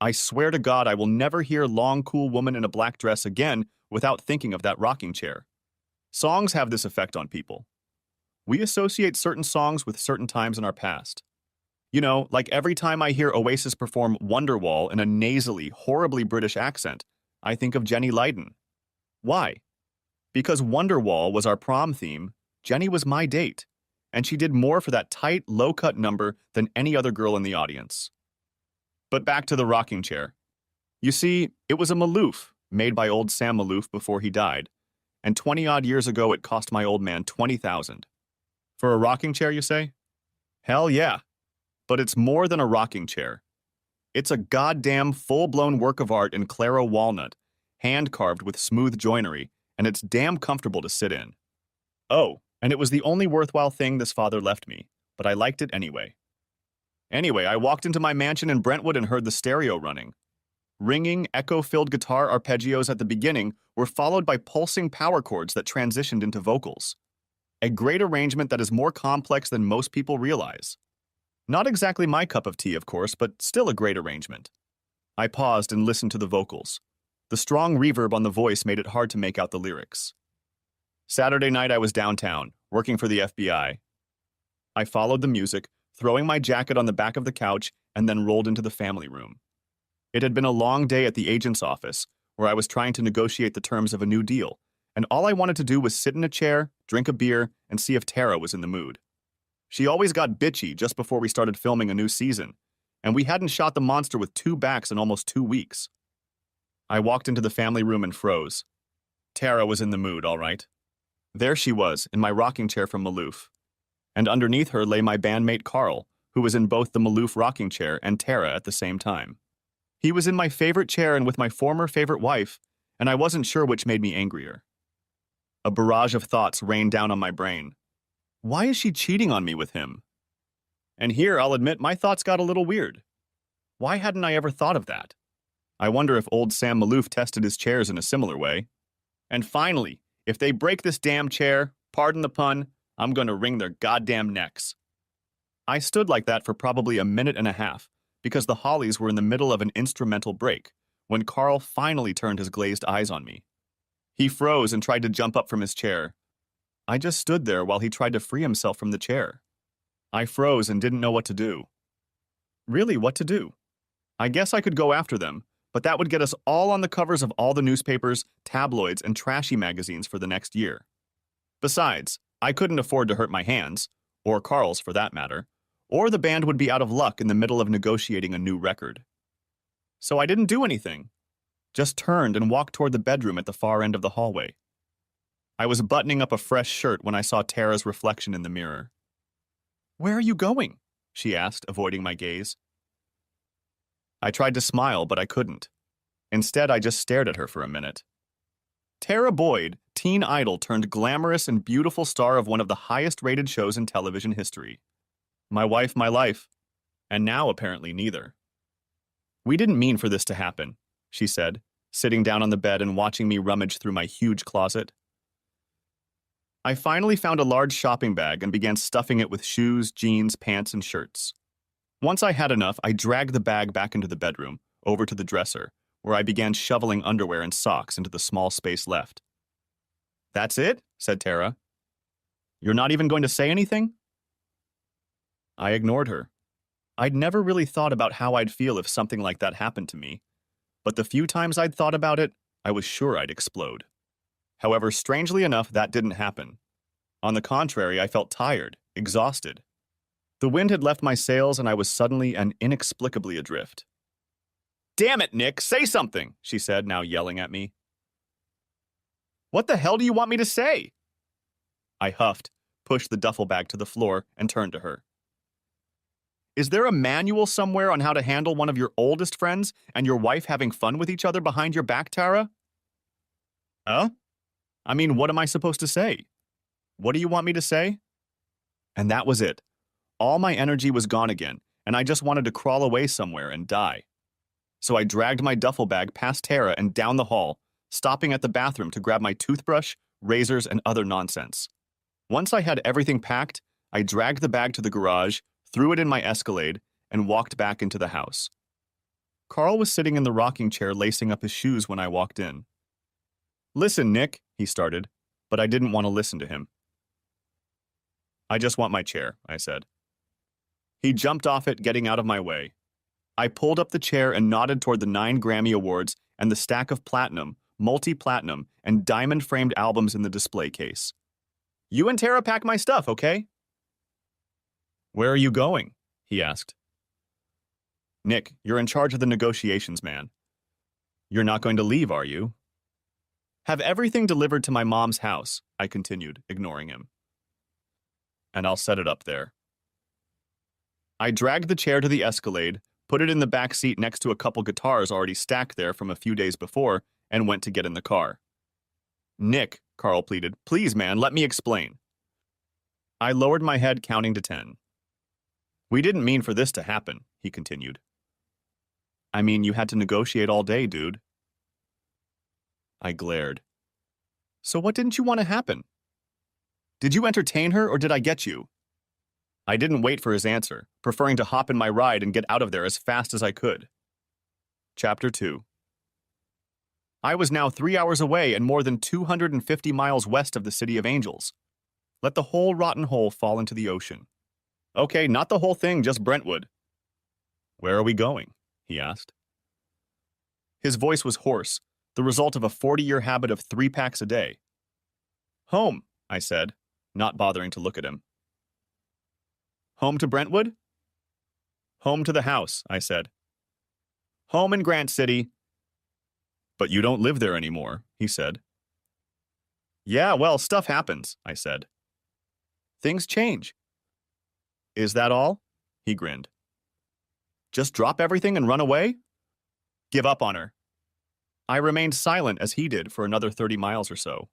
I swear to God I will never hear Long Cool Woman in a Black Dress again without thinking of that rocking chair. Songs have this effect on people. We associate certain songs with certain times in our past. You know, like every time I hear Oasis perform Wonderwall in a nasally, horribly British accent, I think of Jenny Lydon. Why? Because Wonderwall was our prom theme, Jenny was my date, and she did more for that tight, low-cut number than any other girl in the audience. But back to the rocking chair. You see, it was a Maloof, made by old Sam Maloof before he died, and 20-odd years ago it cost my old man $20,000. For a rocking chair, you say? Hell yeah. But it's more than a rocking chair. It's a goddamn full-blown work of art in Claro walnut, hand-carved with smooth joinery, and it's damn comfortable to sit in. Oh, and it was the only worthwhile thing this father left me, but I liked it anyway. Anyway, I walked into my mansion in Brentwood and heard the stereo running. Ringing, echo-filled guitar arpeggios at the beginning were followed by pulsing power chords that transitioned into vocals. A great arrangement that is more complex than most people realize. Not exactly my cup of tea, of course, but still a great arrangement. I paused and listened to the vocals. The strong reverb on the voice made it hard to make out the lyrics. Saturday night I was downtown, working for the FBI. I followed the music, throwing my jacket on the back of the couch, and then rolled into the family room. It had been a long day at the agent's office, where I was trying to negotiate the terms of a new deal, and all I wanted to do was sit in a chair, drink a beer, and see if Tara was in the mood. She always got bitchy just before we started filming a new season, and we hadn't shot the monster with 2 backs in almost 2 weeks. I walked into the family room and froze. Tara was in the mood, all right. There she was, in my rocking chair from Maloof. And underneath her lay my bandmate Carl, who was in both the Maloof rocking chair and Tara at the same time. He was in my favorite chair and with my former favorite wife, and I wasn't sure which made me angrier. A barrage of thoughts rained down on my brain. Why is she cheating on me with him? And here, I'll admit, my thoughts got a little weird. Why hadn't I ever thought of that? I wonder if old Sam Maloof tested his chairs in a similar way. And finally, if they break this damn chair, pardon the pun, I'm going to wring their goddamn necks. I stood like that for probably a minute and a half, because the Hollies were in the middle of an instrumental break, when Carl finally turned his glazed eyes on me. He froze and tried to jump up from his chair. I just stood there while he tried to free himself from the chair. I froze and didn't know what to do. Really, what to do? I guess I could go after them, but that would get us all on the covers of all the newspapers, tabloids, and trashy magazines for the next year. Besides, I couldn't afford to hurt my hands, or Carl's for that matter, or the band would be out of luck in the middle of negotiating a new record. So I didn't do anything, just turned and walked toward the bedroom at the far end of the hallway. I was buttoning up a fresh shirt when I saw Tara's reflection in the mirror. "Where are you going?" she asked, avoiding my gaze. I tried to smile, but I couldn't. Instead, I just stared at her for a minute. Tara Boyd, teen idol turned glamorous and beautiful star of one of the highest-rated shows in television history. My wife, my life. And now, apparently, neither. "We didn't mean for this to happen," she said, sitting down on the bed and watching me rummage through my huge closet. I finally found a large shopping bag and began stuffing it with shoes, jeans, pants, and shirts. Once I had enough, I dragged the bag back into the bedroom, over to the dresser, where I began shoveling underwear and socks into the small space left. "That's it?" said Tara. "You're not even going to say anything?" I ignored her. I'd never really thought about how I'd feel if something like that happened to me, but the few times I'd thought about it, I was sure I'd explode. However, strangely enough, that didn't happen. On the contrary, I felt tired, exhausted. The wind had left my sails and I was suddenly and inexplicably adrift. "Damn it, Nick, say something," she said, now yelling at me. "What the hell do you want me to say?" I huffed, pushed the duffel bag to the floor, and turned to her. "Is there a manual somewhere on how to handle one of your oldest friends and your wife having fun with each other behind your back, Tara?" "Huh? I mean, what am I supposed to say? What do you want me to say?" And that was it. All my energy was gone again, and I just wanted to crawl away somewhere and die. So I dragged my duffel bag past Tara and down the hall, stopping at the bathroom to grab my toothbrush, razors, and other nonsense. Once I had everything packed, I dragged the bag to the garage, threw it in my Escalade, and walked back into the house. Carl was sitting in the rocking chair lacing up his shoes when I walked in. "Listen, Nick," he started, but I didn't want to listen to him. "I just want my chair," I said. He jumped off it, getting out of my way. I pulled up the chair and nodded toward the 9 Grammy Awards and the stack of platinum, multi-platinum, and diamond-framed albums in the display case. "You and Tara pack my stuff, okay?" "Where are you going?" he asked. "Nick, you're in charge of the negotiations, man. You're not going to leave, are you?" "Have everything delivered to my mom's house," I continued, ignoring him. "And I'll set it up there." I dragged the chair to the Escalade, put it in the back seat next to a couple guitars already stacked there from a few days before, and went to get in the car. "Nick," Carl pleaded, "please, man, let me explain." I lowered my head, counting to 10. "We didn't mean for this to happen," he continued. "I mean, you had to negotiate all day, dude." I glared. "So what didn't you want to happen? Did you entertain her, or did I get you?" I didn't wait for his answer, preferring to hop in my ride and get out of there as fast as I could. Chapter 2. I was now 3 hours away and more than 250 miles west of the City of Angels. Let the whole rotten hole fall into the ocean. Okay, not the whole thing, just Brentwood. "Where are we going?" he asked. His voice was hoarse, the result of a 40-year habit of 3 packs a day. "Home," I said, not bothering to look at him. "Home to Brentwood?" "Home to the house," I said. "Home in Grant City." "But you don't live there anymore," he said. "Yeah, well, stuff happens," I said. "Things change." "Is that all?" He grinned. "Just drop everything and run away?" "Give up on her." I remained silent as he did for another 30 miles or so.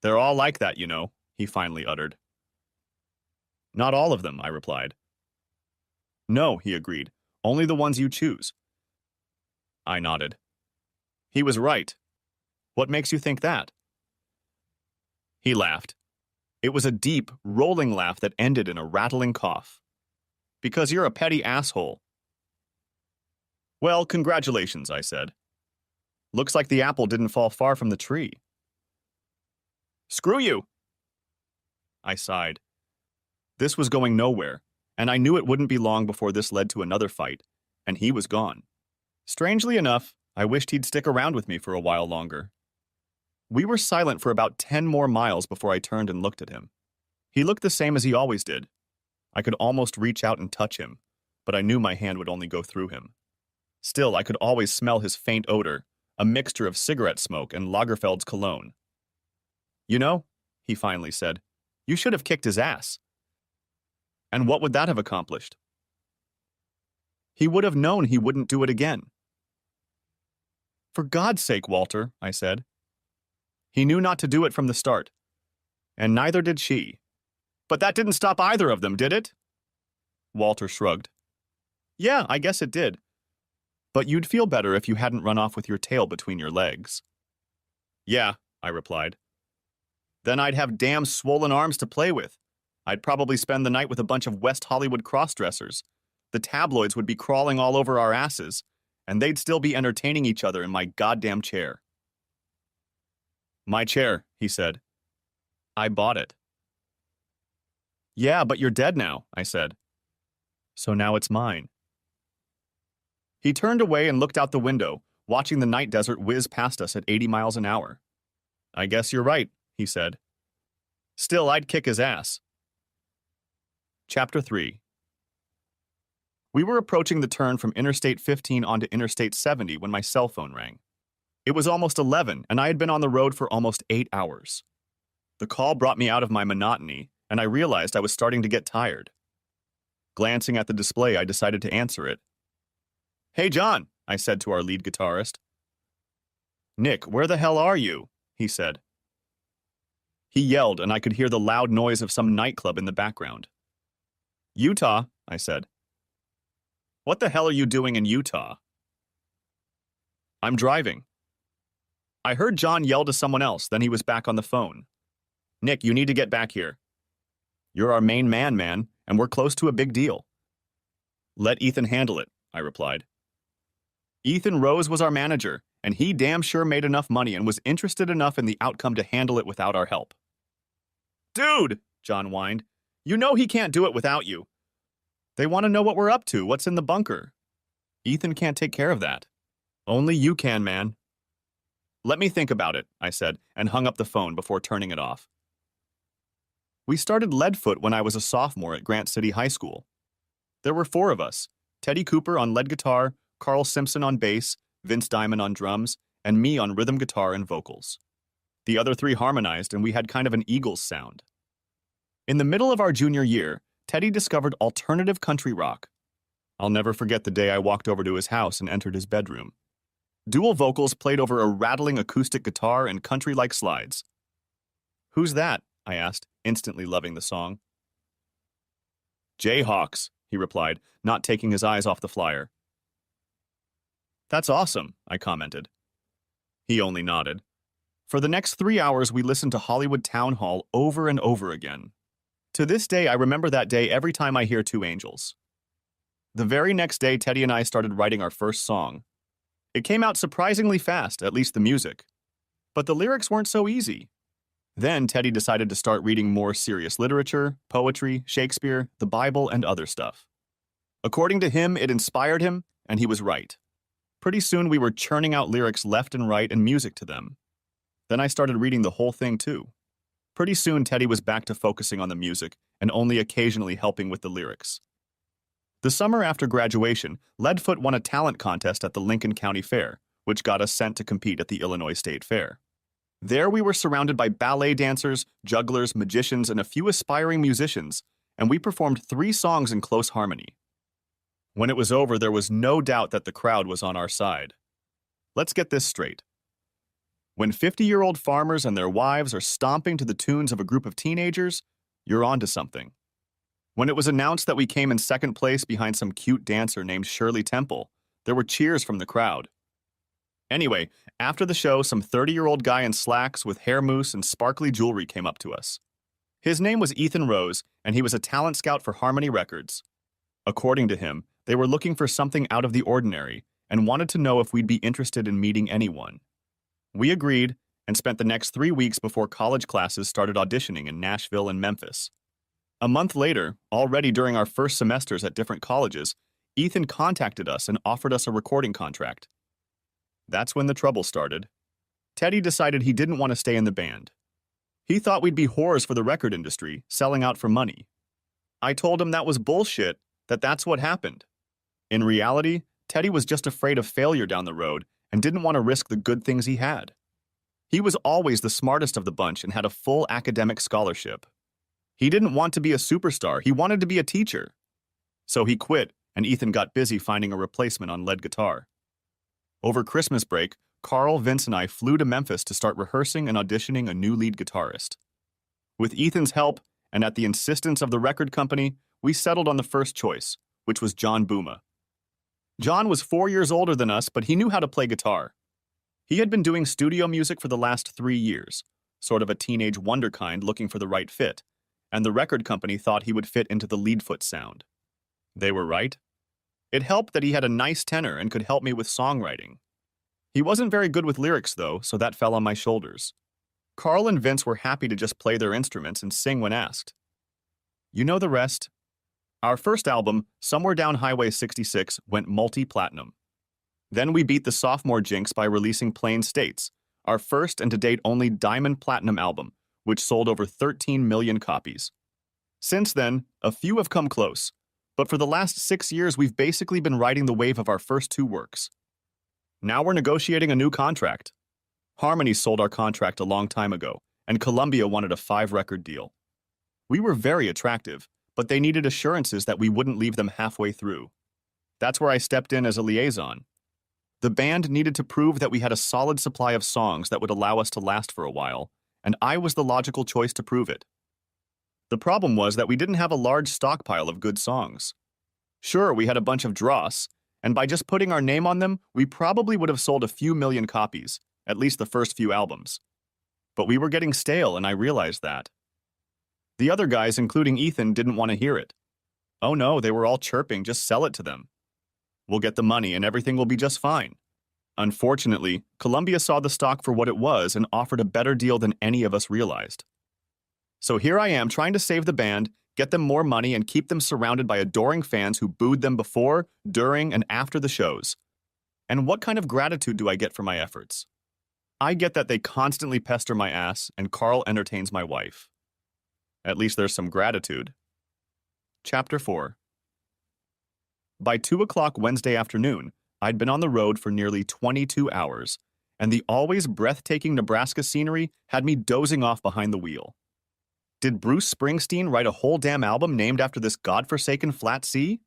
"They're all like that, you know," he finally uttered. "Not all of them," I replied. "No," he agreed. "Only the ones you choose." I nodded. He was right. "What makes you think that?" He laughed. It was a deep, rolling laugh that ended in a rattling cough. "Because you're a petty asshole." "Well, congratulations," I said. "Looks like the apple didn't fall far from the tree." "Screw you!" I sighed. This was going nowhere, and I knew it wouldn't be long before this led to another fight, and he was gone. Strangely enough, I wished he'd stick around with me for a while longer. We were silent for about 10 more miles before I turned and looked at him. He looked the same as he always did. I could almost reach out and touch him, but I knew my hand would only go through him. Still, I could always smell his faint odor, a mixture of cigarette smoke and Lagerfeld's cologne. "You know," he finally said, "you should have kicked his ass." And what would that have accomplished? He would have known he wouldn't do it again. "For God's sake, Walter," I said. He knew not to do it from the start, and neither did she. "But that didn't stop either of them, did it?" Walter shrugged. "Yeah, I guess it did. But you'd feel better if you hadn't run off with your tail between your legs." "Yeah," I replied. "Then I'd have damn swollen arms to play with. I'd probably spend the night with a bunch of West Hollywood cross-dressers. The tabloids would be crawling all over our asses, and they'd still be entertaining each other in my goddamn chair." "My chair," he said. "I bought it." "Yeah, but you're dead now," I said. "So now it's mine." He turned away and looked out the window, watching the night desert whiz past us at 80 miles an hour. "I guess you're right," he said. "Still, I'd kick his ass." Chapter 3. We were approaching the turn from Interstate 15 onto Interstate 70 when my cell phone rang. It was almost 11, and I had been on the road for almost 8 hours. The call brought me out of my monotony, and I realized I was starting to get tired. Glancing at the display, I decided to answer it. "Hey, John," I said to our lead guitarist. "Nick, where the hell are you?" he said. He yelled, and I could hear the loud noise of some nightclub in the background. "Utah," I said. "What the hell are you doing in Utah?" "I'm driving." I heard John yell to someone else, then he was back on the phone. "Nick, you need to get back here. You're our main man, and we're close to a big deal." "Let Ethan handle it," I replied. Ethan Rose was our manager, and he damn sure made enough money and was interested enough in the outcome to handle it without our help. Dude, John whined, you know he can't do it without you. They want to know what we're up to, what's in the bunker. Ethan can't take care of that. Only you can, man. Let me think about it, I said, and hung up the phone before turning it off. We started Leadfoot when I was a sophomore at Grant City High School. There were 4 of us, Teddy Cooper on lead guitar, Carl Simpson on bass, Vince Diamond on drums, and me on rhythm guitar and vocals. The other 3 harmonized, and we had kind of an Eagles sound. In the middle of our junior year, Teddy discovered alternative country rock. I'll never forget the day I walked over to his house and entered his bedroom. Dual vocals played over a rattling acoustic guitar and country-like slides. Who's that? I asked, instantly loving the song. Jayhawks, he replied, not taking his eyes off the flyer. That's awesome, I commented. He only nodded. For the next 3 hours, we listened to Hollywood Town Hall over and over again. To this day, I remember that day every time I hear Two Angels. The very next day, Teddy and I started writing our first song. It came out surprisingly fast, at least the music. But the lyrics weren't so easy. Then Teddy decided to start reading more serious literature, poetry, Shakespeare, the Bible, and other stuff. According to him, it inspired him, and he was right. Pretty soon we were churning out lyrics left and right and music to them. Then I started reading the whole thing too. Pretty soon Teddy was back to focusing on the music and only occasionally helping with the lyrics. The summer after graduation, Leadfoot won a talent contest at the Lincoln County Fair, which got us sent to compete at the Illinois State Fair. There we were surrounded by ballet dancers, jugglers, magicians, and a few aspiring musicians, and we performed 3 songs in close harmony. When it was over, there was no doubt that the crowd was on our side. Let's get this straight. When 50-year-old farmers and their wives are stomping to the tunes of a group of teenagers, you're onto something. When it was announced that we came in second place behind some cute dancer named Shirley Temple, there were cheers from the crowd. Anyway, after the show, some 30-year-old guy in slacks with hair mousse and sparkly jewelry came up to us. His name was Ethan Rose, and he was a talent scout for Harmony Records. According to him, they were looking for something out of the ordinary and wanted to know if we'd be interested in meeting anyone. We agreed and spent the next 3 weeks before college classes started auditioning in Nashville and Memphis. A month later, already during our first semesters at different colleges, Ethan contacted us and offered us a recording contract. That's when the trouble started. Teddy decided he didn't want to stay in the band. He thought we'd be whores for the record industry, selling out for money. I told him that was bullshit, that's what happened. In reality, Teddy was just afraid of failure down the road and didn't want to risk the good things he had. He was always the smartest of the bunch and had a full academic scholarship. He didn't want to be a superstar, he wanted to be a teacher. So he quit, and Ethan got busy finding a replacement on lead guitar. Over Christmas break, Carl, Vince, and I flew to Memphis to start rehearsing and auditioning a new lead guitarist. With Ethan's help, and at the insistence of the record company, we settled on the first choice, which was John Booma. John was 4 years older than us, but he knew how to play guitar. He had been doing studio music for the last 3 years, sort of a teenage wonderkind looking for the right fit, and the record company thought he would fit into the Leadfoot sound. They were right. It helped that he had a nice tenor and could help me with songwriting. He wasn't very good with lyrics, though, so that fell on my shoulders. Carl and Vince were happy to just play their instruments and sing when asked. You know the rest. Our first album, Somewhere Down Highway 66, went multi-platinum. Then we beat the sophomore jinx by releasing Plain States, our first and to date only diamond platinum album, which sold over 13 million copies. Since then, a few have come close, but for the last 6 years we've basically been riding the wave of our first 2 works. Now we're negotiating a new contract. Harmony sold our contract a long time ago, and Columbia wanted a 5-record deal. We were very attractive, but they needed assurances that we wouldn't leave them halfway through. That's where I stepped in as a liaison. The band needed to prove that we had a solid supply of songs that would allow us to last for a while, and I was the logical choice to prove it. The problem was that we didn't have a large stockpile of good songs. Sure, we had a bunch of dross, and by just putting our name on them, we probably would have sold a few million copies, at least the first few albums. But we were getting stale, and I realized that. The other guys, including Ethan, didn't want to hear it. Oh no, they were all chirping, just sell it to them. We'll get the money and everything will be just fine. Unfortunately, Columbia saw the stock for what it was and offered a better deal than any of us realized. So here I am trying to save the band, get them more money, and keep them surrounded by adoring fans who booed them before, during, and after the shows. And what kind of gratitude do I get for my efforts? I get that they constantly pester my ass and Carl entertains my wife. At least there's some gratitude. Chapter 4. By 2 o'clock Wednesday afternoon, I'd been on the road for nearly 22 hours, and the always breathtaking Nebraska scenery had me dozing off behind the wheel. Did Bruce Springsteen write a whole damn album named after this godforsaken flat sea?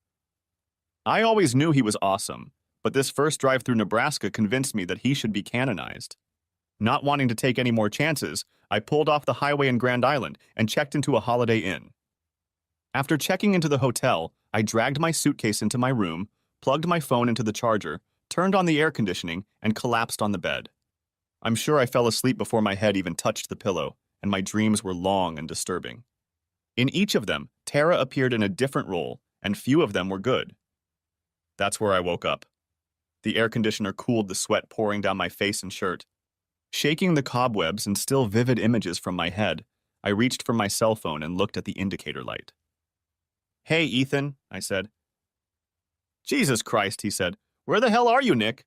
I always knew he was awesome, but this first drive through Nebraska convinced me that he should be canonized. Not wanting to take any more chances, I pulled off the highway in Grand Island and checked into a Holiday Inn. After checking into the hotel, I dragged my suitcase into my room, plugged my phone into the charger, turned on the air conditioning, and collapsed on the bed. I'm sure I fell asleep before my head even touched the pillow, and my dreams were long and disturbing. In each of them, Tara appeared in a different role, and few of them were good. That's where I woke up. The air conditioner cooled the sweat pouring down my face and shirt. Shaking the cobwebs and still vivid images from my head, I reached for my cell phone and looked at the indicator light. "Hey, Ethan," I said. "Jesus Christ," he said. "Where the hell are you, Nick?"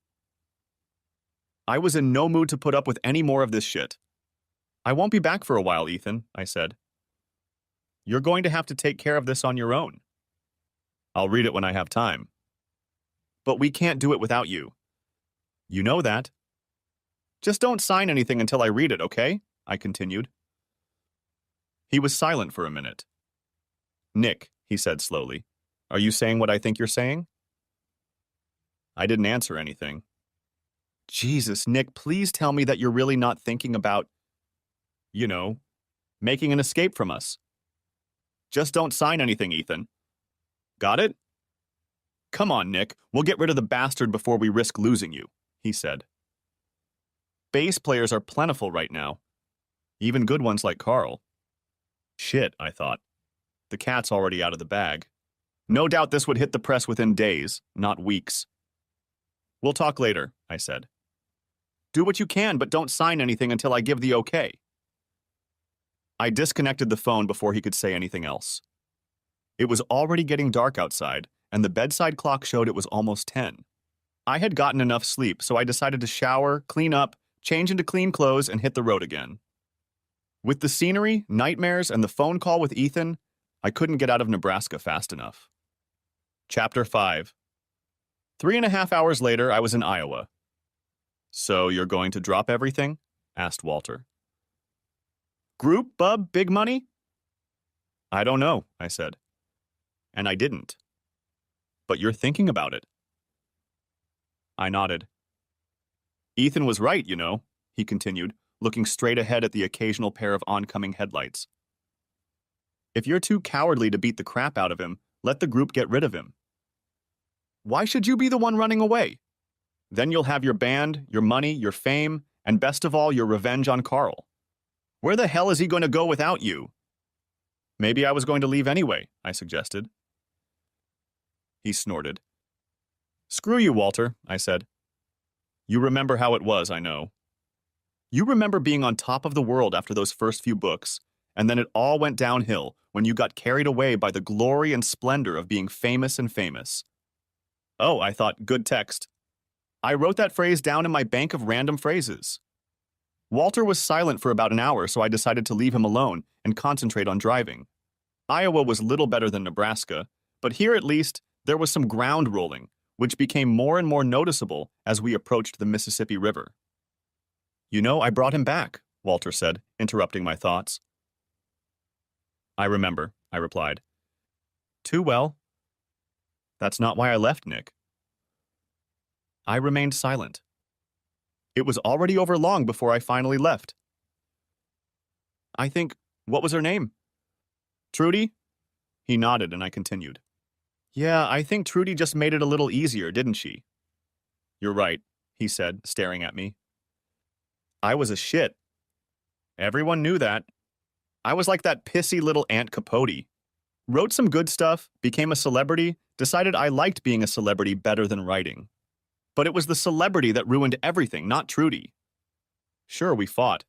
I was in no mood to put up with any more of this shit. "I won't be back for a while, Ethan," I said. "You're going to have to take care of this on your own." "I'll read it when I have time." "But we can't do it without you." "You know that." "Just don't sign anything until I read it, okay?" I continued. He was silent for a minute. "Nick," he said slowly, "are you saying what I think you're saying?" I didn't answer anything. "Jesus, Nick, please tell me that you're really not thinking about, making an escape from us. Just don't sign anything, Ethan. Got it?" "Come on, Nick, we'll get rid of the bastard before we risk losing you," he said. "Bass players are plentiful right now. Even good ones like Carl." Shit, I thought. The cat's already out of the bag. No doubt this would hit the press within days, not weeks. "We'll talk later," I said. "Do what you can, but don't sign anything until I give the okay." I disconnected the phone before he could say anything else. It was already getting dark outside, and the bedside clock showed it was almost 10. I had gotten enough sleep, so I decided to shower, clean up, change into clean clothes, and hit the road again. With the scenery, nightmares, and the phone call with Ethan, I couldn't get out of Nebraska fast enough. Chapter 5. 3.5 hours later, I was in Iowa. "So you're going to drop everything?" asked Walter. "Group, bub, big money?" "I don't know," I said. And I didn't. "But you're thinking about it." I nodded. "Ethan was right, he continued, looking straight ahead at the occasional pair of oncoming headlights. "If you're too cowardly to beat the crap out of him, let the group get rid of him. Why should you be the one running away? Then you'll have your band, your money, your fame, and best of all, your revenge on Carl. Where the hell is he going to go without you?" "Maybe I was going to leave anyway," I suggested. He snorted. "Screw you, Walter," I said. "You remember how it was, I know. You remember being on top of the world after those first few books, and then it all went downhill when you got carried away by the glory and splendor of being famous and famous." "Oh," I thought, good text. I wrote that phrase down in my bank of random phrases. Walter was silent for about an hour, so I decided to leave him alone and concentrate on driving. Iowa was little better than Nebraska, but here at least there was some ground rolling, which became more and more noticeable as we approached the Mississippi River. I brought him back," Walter said, interrupting my thoughts. "I remember," I replied. "Too well." "That's not why I left, Nick." I remained silent. It was already over long before I finally left. What was her name?" "Trudy?" He nodded and I continued. "Yeah, I think Trudy just made it a little easier, didn't she?" "You're right," he said, staring at me. "I was a shit. Everyone knew that. I was like that pissy little Aunt Capote. Wrote some good stuff, became a celebrity, Decided I liked being a celebrity better than writing. But it was the celebrity that ruined everything, not Trudy. Sure, we fought.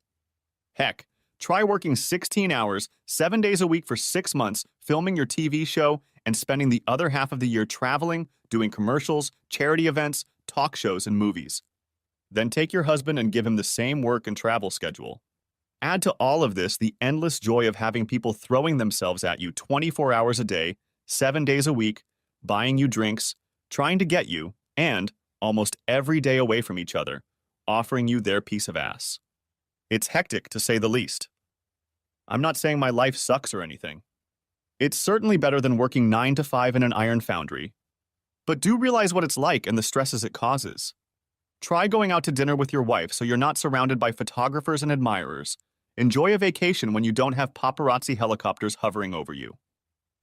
Heck, try working 16 hours, 7 days a week for 6 months, filming your TV show, and spending the other half of the year traveling, doing commercials, charity events, talk shows, and movies. Then take your husband and give him the same work and travel schedule. Add to all of this the endless joy of having people throwing themselves at you 24 hours a day, 7 days a week, buying you drinks, trying to get you, and, almost every day away from each other, offering you their piece of ass. It's hectic, to say the least. I'm not saying my life sucks or anything. It's certainly better than working 9 to 5 in an iron foundry. But do realize what it's like and the stresses it causes. Try going out to dinner with your wife so you're not surrounded by photographers and admirers. Enjoy a vacation when you don't have paparazzi helicopters hovering over you.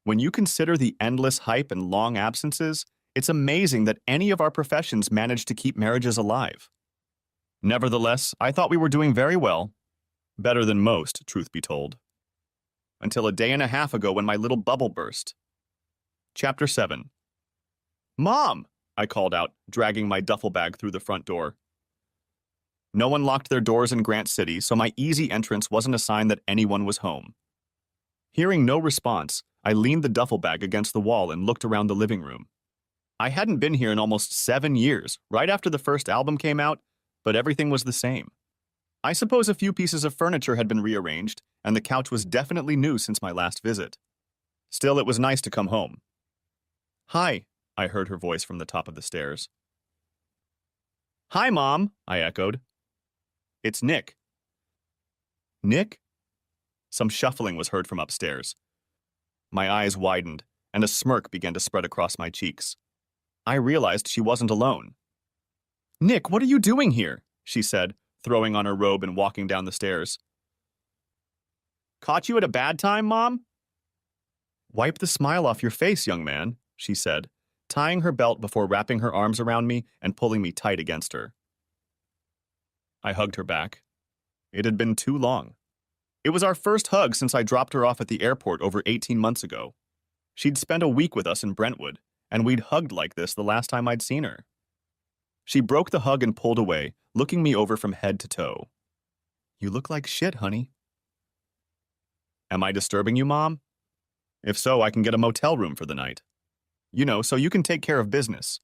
When you consider the endless hype and long absences, it's amazing that any of our professions manage to keep marriages alive. Nevertheless, I thought we were doing very well. Better than most, truth be told. Until a day and a half ago when my little bubble burst. Chapter 7. Mom! I called out, dragging my duffel bag through the front door. No one locked their doors in Grant City, so my easy entrance wasn't a sign that anyone was home. Hearing no response, I leaned the duffel bag against the wall and looked around the living room. I hadn't been here in almost 7 years, right after the first album came out, but everything was the same. I suppose a few pieces of furniture had been rearranged, and the couch was definitely new since my last visit. Still, it was nice to come home. Hi, I heard her voice from the top of the stairs. Hi, Mom, I echoed. It's Nick. Nick? Some shuffling was heard from upstairs. My eyes widened, and a smirk began to spread across my cheeks. I realized she wasn't alone. Nick, what are you doing here? She said, throwing on her robe and walking down the stairs. Caught you at a bad time, Mom? Wipe the smile off your face, young man, she said, tying her belt before wrapping her arms around me and pulling me tight against her. I hugged her back. It had been too long. It was our first hug since I dropped her off at the airport over 18 months ago. She'd spent a week with us in Brentwood, and we'd hugged like this the last time I'd seen her. She broke the hug and pulled away, looking me over from head to toe. You look like shit, honey. Am I disturbing you, Mom? If so, I can get a motel room for the night. You know, so you can take care of business.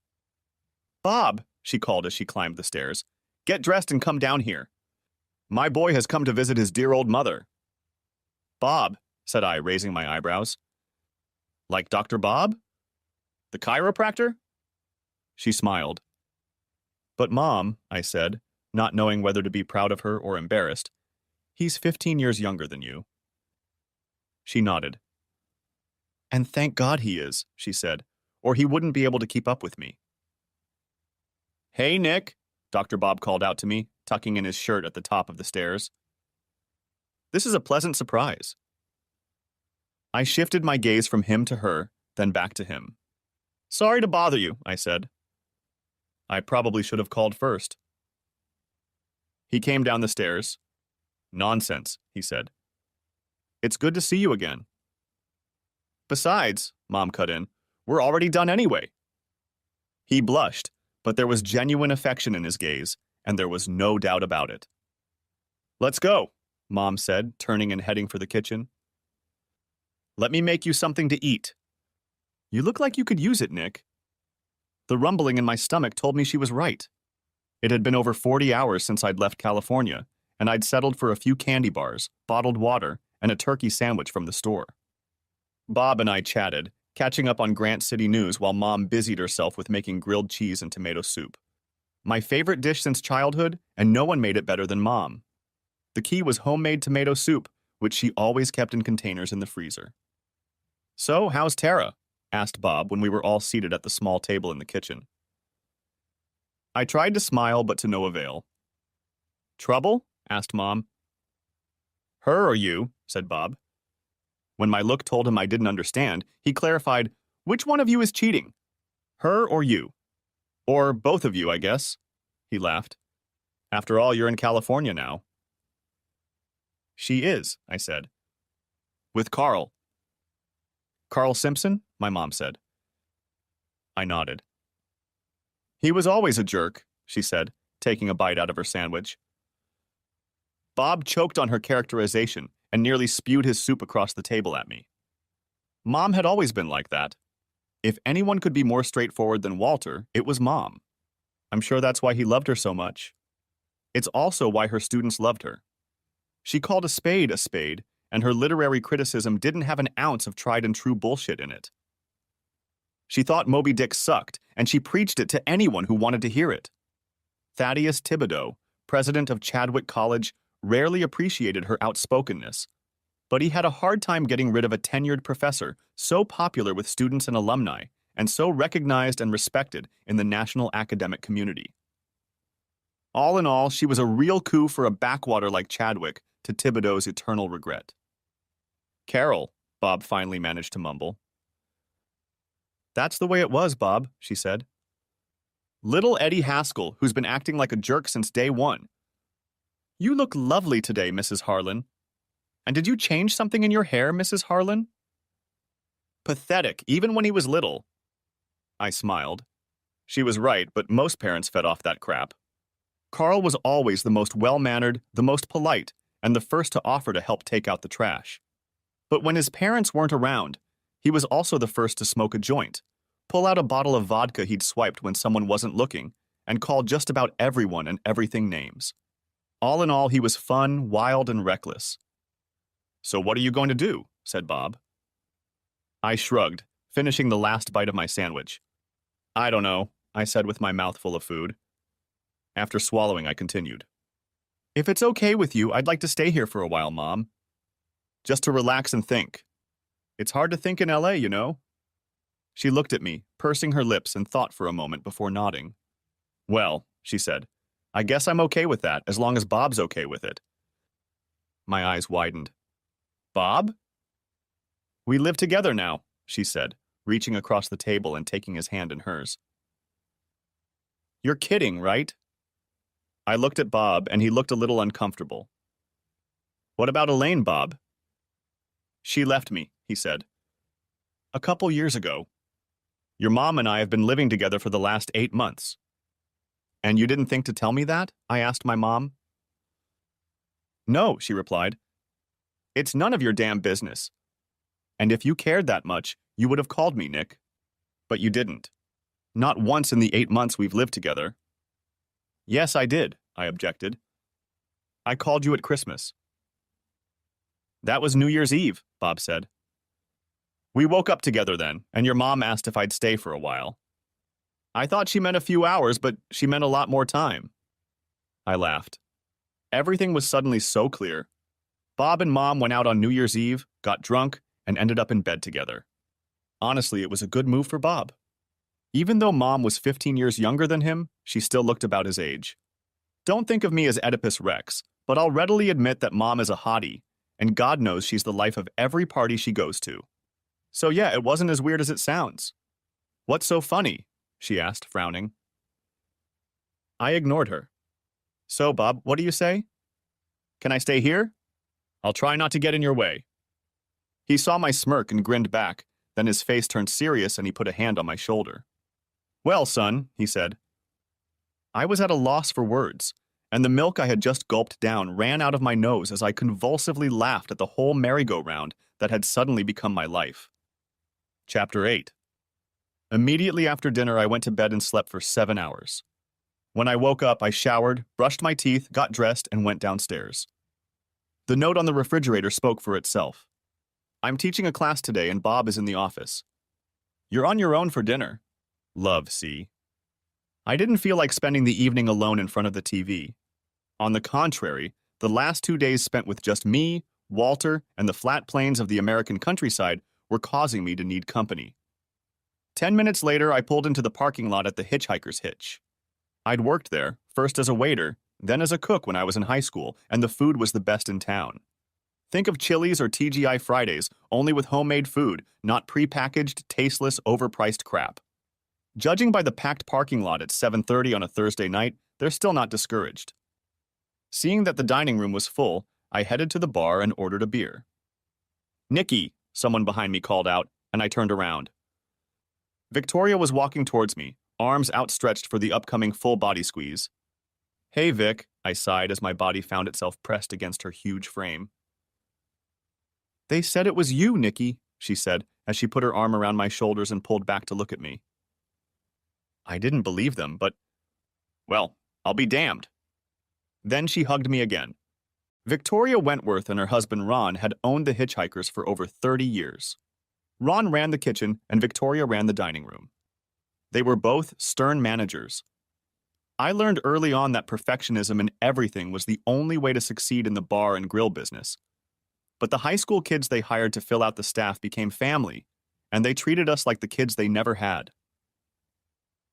Bob, she called as she climbed the stairs, get dressed and come down here. My boy has come to visit his dear old mother. Bob, said I, raising my eyebrows. Like Dr. Bob? The chiropractor? She smiled. But Mom, I said, not knowing whether to be proud of her or embarrassed, he's 15 years younger than you. She nodded. And thank God he is, she said, or he wouldn't be able to keep up with me. Hey, Nick, Dr. Bob called out to me, tucking in his shirt at the top of the stairs. This is a pleasant surprise. I shifted my gaze from him to her, then back to him. Sorry to bother you, I said. I probably should have called first. He came down the stairs. Nonsense, he said. It's good to see you again. Besides, Mom cut in, we're already done anyway. He blushed, but there was genuine affection in his gaze, and there was no doubt about it. Let's go, Mom said, turning and heading for the kitchen. Let me make you something to eat. You look like you could use it, Nick. The rumbling in my stomach told me she was right. It had been over 40 hours since I'd left California, and I'd settled for a few candy bars, bottled water, and a turkey sandwich from the store. Bob and I chatted, catching up on Grant City news while Mom busied herself with making grilled cheese and tomato soup. My favorite dish since childhood, and no one made it better than Mom. The key was homemade tomato soup, which she always kept in containers in the freezer. So, how's Tara? Asked Bob when we were all seated at the small table in the kitchen. I tried to smile, but to no avail. Trouble? Asked Mom. Her or you? Said Bob. When my look told him I didn't understand, he clarified, which one of you is cheating? Her or you? Or both of you, I guess. He laughed. After all, you're in California now. She is, I said. With Carl. Carl Simpson? My mom said. I nodded. He was always a jerk, she said, taking a bite out of her sandwich. Bob choked on her characterization and nearly spewed his soup across the table at me. Mom had always been like that. If anyone could be more straightforward than Walter, it was Mom. I'm sure that's why he loved her so much. It's also why her students loved her. She called a spade, and her literary criticism didn't have an ounce of tried-and-true bullshit in it. She thought Moby Dick sucked, and she preached it to anyone who wanted to hear it. Thaddeus Thibodeau, president of Chadwick College, rarely appreciated her outspokenness, but he had a hard time getting rid of a tenured professor so popular with students and alumni, and so recognized and respected in the national academic community. All in all, she was a real coup for a backwater like Chadwick, to Thibodeau's eternal regret. Carol, Bob finally managed to mumble. That's the way it was, Bob, she said. Little Eddie Haskell, who's been acting like a jerk since day one. You look lovely today, Mrs. Harlan. And did you change something in your hair, Mrs. Harlan? Pathetic, even when he was little. I smiled. She was right, but most parents fed off that crap. Carl was always the most well-mannered, the most polite, and the first to offer to help take out the trash. But when his parents weren't around, he was also the first to smoke a joint, pull out a bottle of vodka he'd swiped when someone wasn't looking, and call just about everyone and everything names. All in all, he was fun, wild, and reckless. So what are you going to do? Said Bob. I shrugged, finishing the last bite of my sandwich. I don't know, I said with my mouth full of food. After swallowing, I continued. If it's okay with you, I'd like to stay here for a while, Mom. Just to relax and think. It's hard to think in LA, you know? She looked at me, pursing her lips, and thought for a moment before nodding. Well, she said, I guess I'm okay with that, as long as Bob's okay with it. My eyes widened. Bob? We live together now, she said, reaching across the table and taking his hand in hers. You're kidding, right? I looked at Bob, and he looked a little uncomfortable. What about Elaine, Bob? She left me, he said. A couple years ago. Your mom and I have been living together for the last 8 months. And you didn't think to tell me that? I asked my mom. No, she replied. It's none of your damn business. And if you cared that much, you would have called me, Nick. But you didn't. Not once in the 8 months we've lived together. Yes, I did, I objected. I called you at Christmas. That was New Year's Eve, Bob said. We woke up together then, and your mom asked if I'd stay for a while. I thought she meant a few hours, but she meant a lot more time. I laughed. Everything was suddenly so clear. Bob and Mom went out on New Year's Eve, got drunk, and ended up in bed together. Honestly, it was a good move for Bob. Even though Mom was 15 years younger than him, she still looked about his age. Don't think of me as Oedipus Rex, but I'll readily admit that Mom is a hottie, and God knows she's the life of every party she goes to. So yeah, it wasn't as weird as it sounds. What's so funny? She asked, frowning. I ignored her. So, Bob, what do you say? Can I stay here? I'll try not to get in your way. He saw my smirk and grinned back, then his face turned serious and he put a hand on my shoulder. Well, son, he said. I was at a loss for words, and the milk I had just gulped down ran out of my nose as I convulsively laughed at the whole merry-go-round that had suddenly become my life. Chapter 8. Immediately after dinner, I went to bed and slept for 7 hours. When I woke up, I showered, brushed my teeth, got dressed, and went downstairs. The note on the refrigerator spoke for itself. I'm teaching a class today, and Bob is in the office. You're on your own for dinner. Love, C. I didn't feel like spending the evening alone in front of the TV. On the contrary, the last 2 days spent with just me, Walter, and the flat plains of the American countryside were causing me to need company. 10 minutes later, I pulled into the parking lot at the Hitchhiker's Hitch. I'd worked there, first as a waiter, then as a cook when I was in high school, and the food was the best in town. Think of Chili's or TGI Fridays, only with homemade food, not prepackaged, tasteless, overpriced crap. Judging by the packed parking lot at 7:30 on a Thursday night, they're still not discouraged. Seeing that the dining room was full, I headed to the bar and ordered a beer. Nicky, someone behind me called out, and I turned around. Victoria was walking towards me, arms outstretched for the upcoming full body squeeze. Hey, Vic, I sighed as my body found itself pressed against her huge frame. They said it was you, Nikki, she said, as she put her arm around my shoulders and pulled back to look at me. I didn't believe them, but, well, I'll be damned. Then she hugged me again. Victoria Wentworth and her husband Ron had owned the Hitchhikers for over 30 years. Ron ran the kitchen and Victoria ran the dining room. They were both stern managers. I learned early on that perfectionism in everything was the only way to succeed in the bar and grill business. But the high school kids they hired to fill out the staff became family, and they treated us like the kids they never had.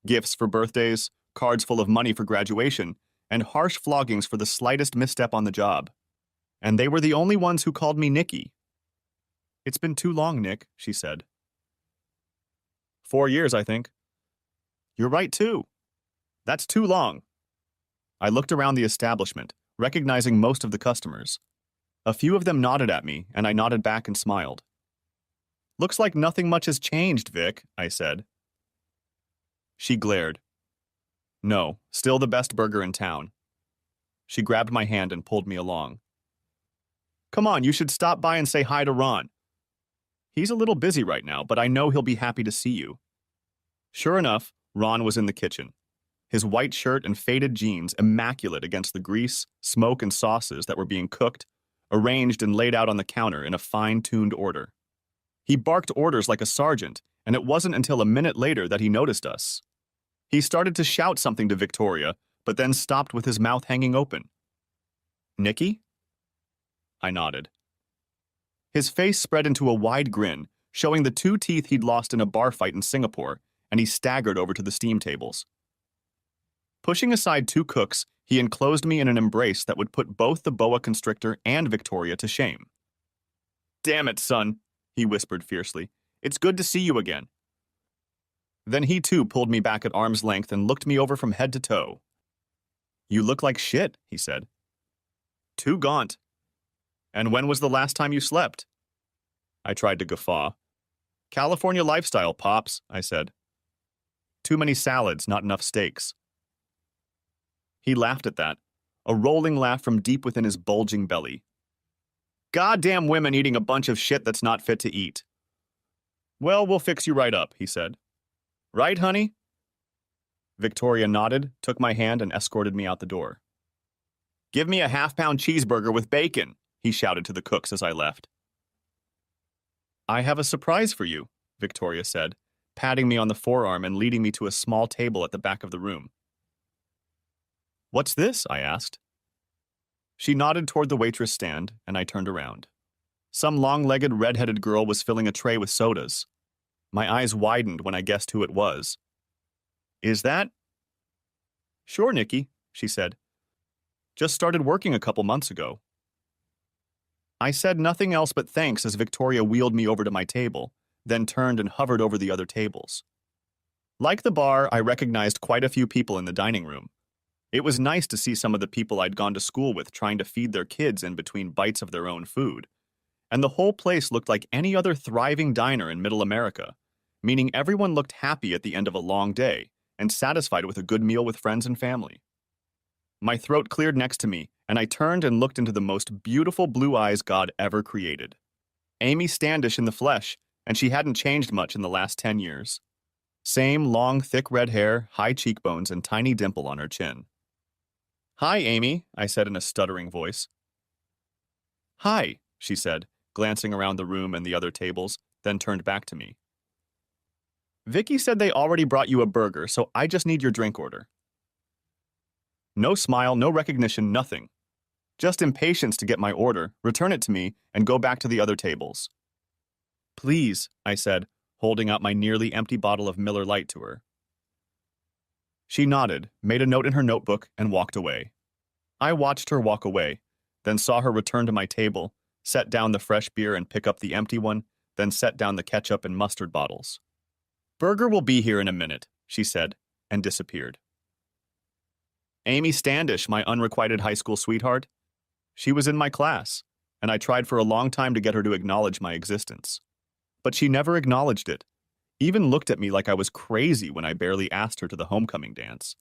Gifts for birthdays, cards full of money for graduation, and harsh floggings for the slightest misstep on the job. And they were the only ones who called me Nikki. It's been too long, Nick, she said. 4 years, I think. You're right, too. That's too long. I looked around the establishment, recognizing most of the customers. A few of them nodded at me, and I nodded back and smiled. Looks like nothing much has changed, Vic, I said. She glared. No, still the best burger in town. She grabbed my hand and pulled me along. Come on, you should stop by and say hi to Ron. He's a little busy right now, but I know he'll be happy to see you. Sure enough, Ron was in the kitchen. His white shirt and faded jeans immaculate against the grease, smoke, and sauces that were being cooked, arranged and laid out on the counter in a fine-tuned order. He barked orders like a sergeant, and it wasn't until a minute later that he noticed us. He started to shout something to Victoria, but then stopped with his mouth hanging open. Nikki? I nodded. His face spread into a wide grin, showing the 2 teeth he'd lost in a bar fight in Singapore, and he staggered over to the steam tables. Pushing aside 2 cooks, he enclosed me in an embrace that would put both the boa constrictor and Victoria to shame. Damn it, son, he whispered fiercely. It's good to see you again. Then he too pulled me back at arm's length and looked me over from head to toe. You look like shit, he said. Too gaunt. And when was the last time you slept? I tried to guffaw. California lifestyle, Pops, I said. Too many salads, not enough steaks. He laughed at that, a rolling laugh from deep within his bulging belly. Goddamn women eating a bunch of shit that's not fit to eat. Well, we'll fix you right up, he said. Right, honey? Victoria nodded, took my hand, and escorted me out the door. Give me a half-pound cheeseburger with bacon, he shouted to the cooks as I left. I have a surprise for you, Victoria said, patting me on the forearm and leading me to a small table at the back of the room. What's this? I asked. She nodded toward the waitress stand, and I turned around. Some long-legged, red-headed girl was filling a tray with sodas. My eyes widened when I guessed who it was. Is that? Sure, Nikki, she said. Just started working a couple months ago. I said nothing else but thanks as Victoria wheeled me over to my table, then turned and hovered over the other tables. Like the bar, I recognized quite a few people in the dining room. It was nice to see some of the people I'd gone to school with trying to feed their kids in between bites of their own food. And the whole place looked like any other thriving diner in Middle America, meaning everyone looked happy at the end of a long day and satisfied with a good meal with friends and family. My throat cleared next to me, and I turned and looked into the most beautiful blue eyes God ever created. Amy Standish in the flesh, and she hadn't changed much in the last 10 years. Same long, thick red hair, high cheekbones, and tiny dimple on her chin. Hi, Amy, I said in a stuttering voice. Hi, she said, glancing around the room and the other tables, then turned back to me. Vicky said they already brought you a burger, so I just need your drink order. No smile, no recognition, nothing. Just impatience to get my order, return it to me, and go back to the other tables. Please, I said, holding out my nearly empty bottle of Miller Lite to her. She nodded, made a note in her notebook, and walked away. I watched her walk away, then saw her return to my table, set down the fresh beer and pick up the empty one, then set down the ketchup and mustard bottles. Burger will be here in a minute, she said, and disappeared. Amy Standish, my unrequited high school sweetheart. She was in my class, and I tried for a long time to get her to acknowledge my existence. But she never acknowledged it, Even looked at me like I was crazy when I barely asked her to the homecoming dance.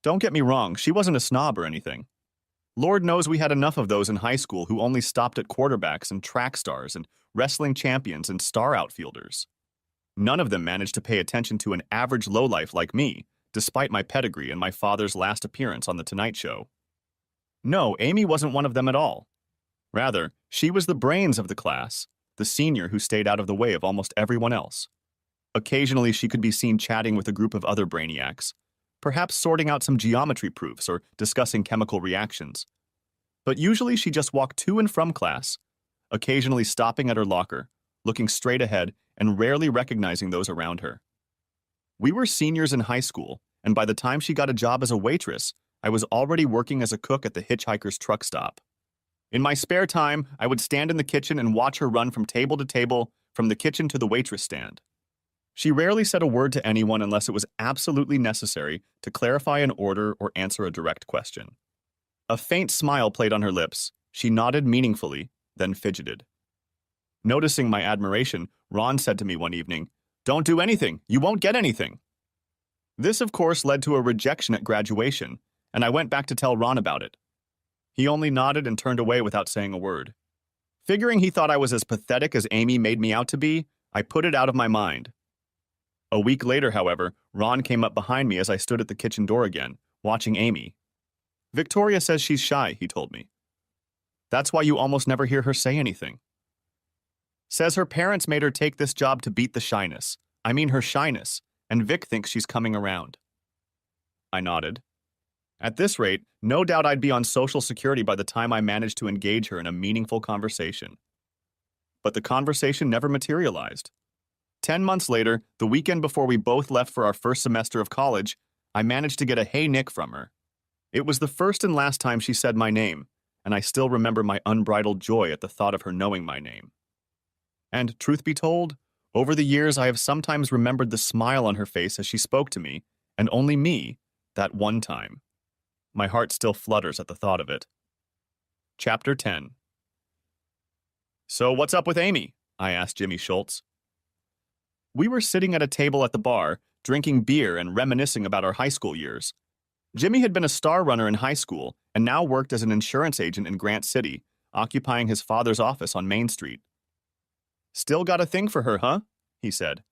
Don't get me wrong, she wasn't a snob or anything. Lord knows we had enough of those in high school who only stopped at quarterbacks and track stars and wrestling champions and star outfielders. None of them managed to pay attention to an average lowlife like me, despite my pedigree and my father's last appearance on The Tonight Show. No, Amy wasn't one of them at all. Rather, she was the brains of the class, the senior who stayed out of the way of almost everyone else. Occasionally, she could be seen chatting with a group of other brainiacs, perhaps sorting out some geometry proofs or discussing chemical reactions. But usually she just walked to and from class, occasionally stopping at her locker, looking straight ahead, and rarely recognizing those around her. We were seniors in high school, and by the time she got a job as a waitress, I was already working as a cook at the Hitchhiker's truck stop. In my spare time, I would stand in the kitchen and watch her run from table to table, from the kitchen to the waitress stand. She rarely said a word to anyone unless it was absolutely necessary to clarify an order or answer a direct question. A faint smile played on her lips. She nodded meaningfully, then fidgeted. Noticing my admiration, Ron said to me one evening, "Don't do anything. You won't get anything." This, of course, led to a rejection at graduation, and I went back to tell Ron about it. He only nodded and turned away without saying a word. Figuring he thought I was as pathetic as Amy made me out to be, I put it out of my mind. A week later, however, Ron came up behind me as I stood at the kitchen door again, watching Amy. "Victoria says she's shy," he told me. "That's why you almost never hear her say anything. Says her parents made her take this job to beat the shyness. I mean her shyness, and Vic thinks she's coming around." I nodded. At this rate, no doubt I'd be on Social Security by the time I managed to engage her in a meaningful conversation. But the conversation never materialized. 10 months later, the weekend before we both left for our first semester of college, I managed to get a "Hey Nick" from her. It was the first and last time she said my name, and I still remember my unbridled joy at the thought of her knowing my name. And, truth be told, over the years I have sometimes remembered the smile on her face as she spoke to me, and only me, that one time. My heart still flutters at the thought of it. Chapter 10. "So what's up with Amy?" I asked Jimmy Schultz. We were sitting at a table at the bar, drinking beer and reminiscing about our high school years. Jimmy had been a star runner in high school and now worked as an insurance agent in Grant City, occupying his father's office on Main Street. "Still got a thing for her, huh?" he said.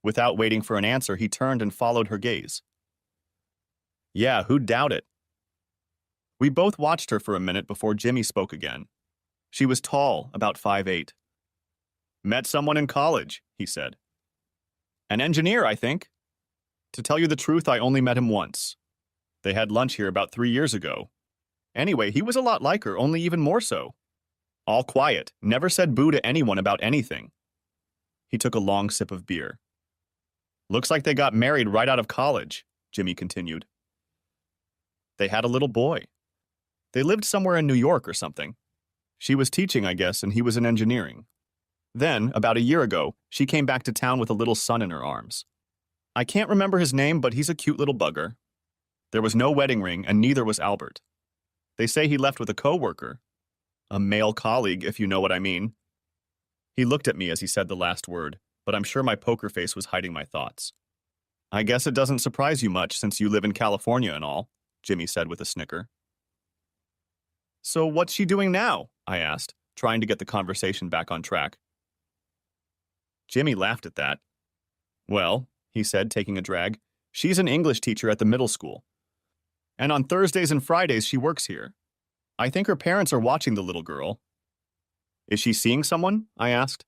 Without waiting for an answer, he turned and followed her gaze. "Yeah, who'd doubt it?" We both watched her for a minute before Jimmy spoke again. She was tall, about 5'8". "Met someone in college," he said. "An engineer, I think. To tell you the truth, I only met him once. They had lunch here about 3 years ago. Anyway, he was a lot like her, only even more so. All quiet, never said boo to anyone about anything." He took a long sip of beer. "Looks like they got married right out of college," Jimmy continued. "They had a little boy. They lived somewhere in New York or something. She was teaching, I guess, and he was in engineering. Then, about a year ago, she came back to town with a little son in her arms. I can't remember his name, but he's a cute little bugger. There was no wedding ring, and neither was Albert. They say he left with a coworker. A male colleague, if you know what I mean." He looked at me as he said the last word, but I'm sure my poker face was hiding my thoughts. "I guess it doesn't surprise you much since you live in California and all," Jimmy said with a snicker. "So what's she doing now?" I asked, trying to get the conversation back on track. Jimmy laughed at that. "Well," he said, taking a drag, "she's an English teacher at the middle school. And on Thursdays and Fridays she works here. I think her parents are watching the little girl." "Is she seeing someone?" I asked.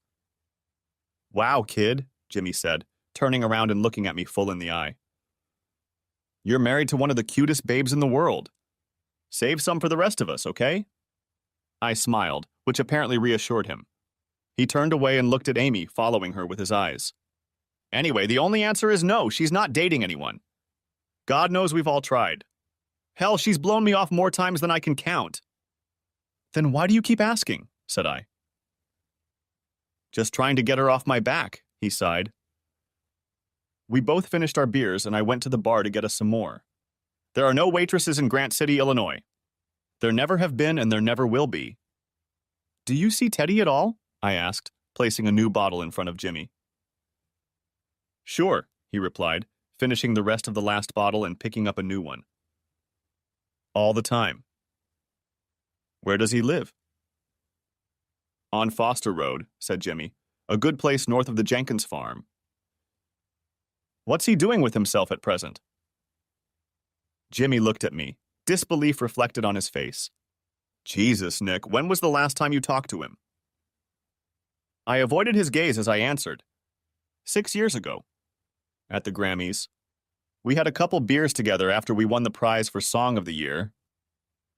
"Wow, kid," Jimmy said, turning around and looking at me full in the eye. "You're married to one of the cutest babes in the world. Save some for the rest of us, okay?" I smiled, which apparently reassured him. He turned away and looked at Amy, following her with his eyes. "Anyway, the only answer is no, she's not dating anyone. God knows we've all tried. Hell, she's blown me off more times than I can count." "Then why do you keep asking?" said I. "Just trying to get her off my back," he sighed. We both finished our beers, and I went to the bar to get us some more. There are no waitresses in Grant City, Illinois. There never have been, and there never will be. "Do you see Teddy at all?" I asked, placing a new bottle in front of Jimmy. Sure, he replied, finishing the rest of the last bottle and picking up a new one. All the time. Where does he live? On Foster Road, said Jimmy. A good place north of the Jenkins farm. What's he doing with himself at present? Jimmy looked at me. Disbelief reflected on his face. Jesus, Nick, when was the last time you talked to him? I avoided his gaze as I answered. 6 years ago. At the Grammys. We had a couple beers together after we won the prize for Song of the Year.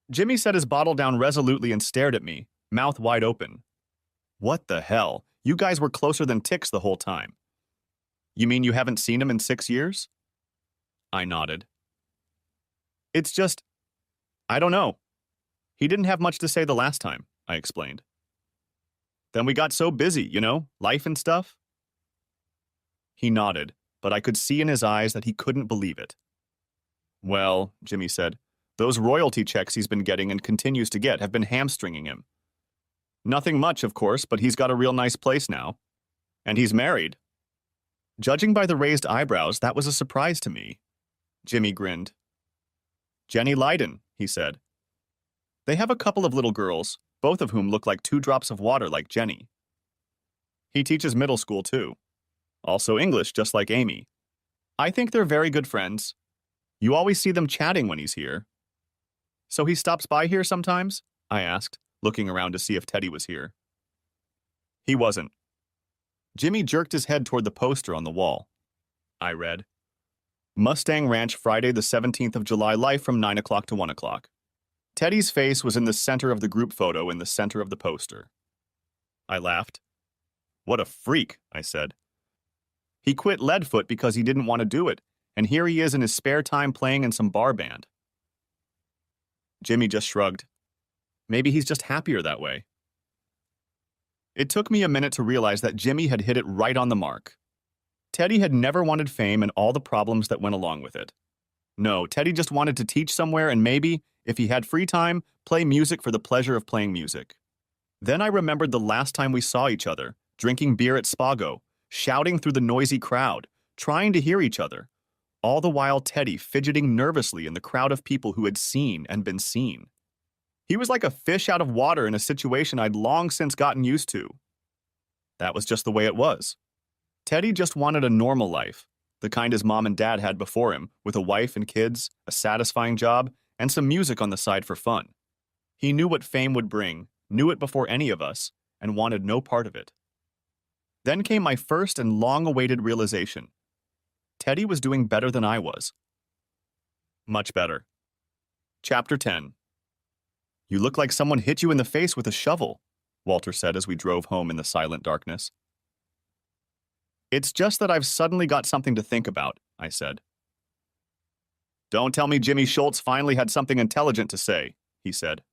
Jimmy set his bottle down resolutely and stared at me, mouth wide open. What the hell? You guys were closer than ticks the whole time. You mean you haven't seen him in 6 years? I nodded. It's just, I don't know. He didn't have much to say the last time, I explained. Then we got so busy, you know, life and stuff. He nodded, but I could see in his eyes that he couldn't believe it. Well, Jimmy said, those royalty checks he's been getting and continues to get have been hamstringing him. Nothing much, of course, but he's got a real nice place now. And he's married. Judging by the raised eyebrows, that was a surprise to me. Jimmy grinned. Jenny Lydon, he said. They have a couple of little girls, both of whom look like 2 drops of water like Jenny. He teaches middle school, too. Also English, just like Amy. I think they're very good friends. You always see them chatting when he's here. So he stops by here sometimes? I asked, looking around to see if Teddy was here. He wasn't. Jimmy jerked his head toward the poster on the wall. I read, Mustang Ranch, Friday the 17th of July, live from 9 o'clock to 1 o'clock. Teddy's face was in the center of the group photo in the center of the poster. I laughed. What a freak, I said. He quit Leadfoot because he didn't want to do it, and here he is in his spare time playing in some bar band. Jimmy just shrugged. Maybe he's just happier that way. It took me a minute to realize that Jimmy had hit it right on the mark. Teddy had never wanted fame and all the problems that went along with it. No, Teddy just wanted to teach somewhere and maybe, if he had free time, play music for the pleasure of playing music. Then I remembered the last time we saw each other, drinking beer at Spago, shouting through the noisy crowd, trying to hear each other, all the while Teddy fidgeting nervously in the crowd of people who had seen and been seen. He was like a fish out of water in a situation I'd long since gotten used to. That was just the way it was. Teddy just wanted a normal life, the kind his mom and dad had before him, with a wife and kids, a satisfying job, and some music on the side for fun. He knew what fame would bring, knew it before any of us, and wanted no part of it. Then came my first and long-awaited realization. Teddy was doing better than I was. Much better. Chapter 10. You look like someone hit you in the face with a shovel, Walter said as we drove home in the silent darkness. It's just that I've suddenly got something to think about, I said. Don't tell me Jimmy Schultz finally had something intelligent to say, he said.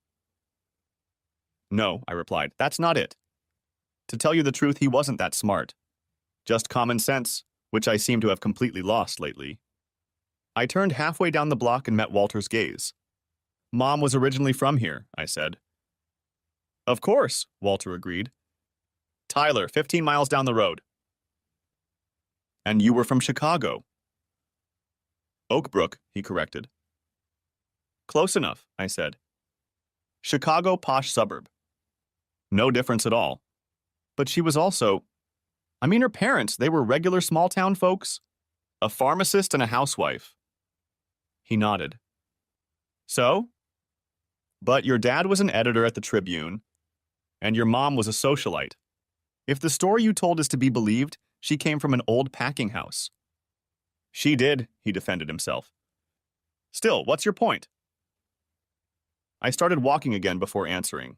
No, I replied, that's not it. To tell you the truth, he wasn't that smart. Just common sense, which I seem to have completely lost lately. I turned halfway down the block and met Walter's gaze. Mom was originally from here, I said. Of course, Walter agreed. Tyler, 15 miles down the road. And you were from Chicago. Oak Brook, he corrected. Close enough, I said. Chicago posh suburb. No difference at all. But she was also, her parents, they were regular small-town folks. A pharmacist and a housewife. He nodded. So? But your dad was an editor at the Tribune, and your mom was a socialite. If the story you told is to be believed, she came from an old packing house. She did, he defended himself. Still, what's your point? I started walking again before answering.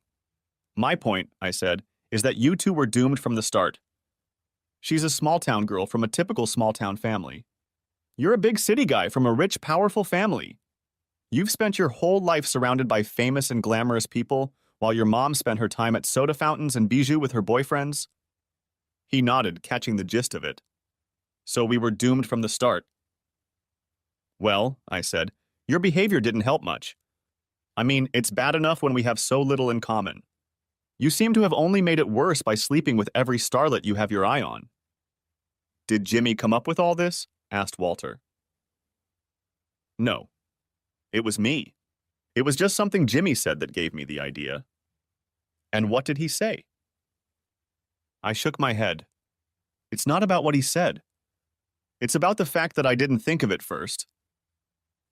My point, I said, is that you two were doomed from the start. She's a small-town girl from a typical small-town family. You're a big city guy from a rich, powerful family. You've spent your whole life surrounded by famous and glamorous people, while your mom spent her time at soda fountains and bijou with her boyfriends. He nodded, catching the gist of it. So we were doomed from the start. Well, I said, your behavior didn't help much. It's bad enough when we have so little in common. You seem to have only made it worse by sleeping with every starlet you have your eye on. Did Jimmy come up with all this? Asked Walter. No, it was me. It was just something Jimmy said that gave me the idea. And what did he say? I shook my head. It's not about what he said. It's about the fact that I didn't think of it first.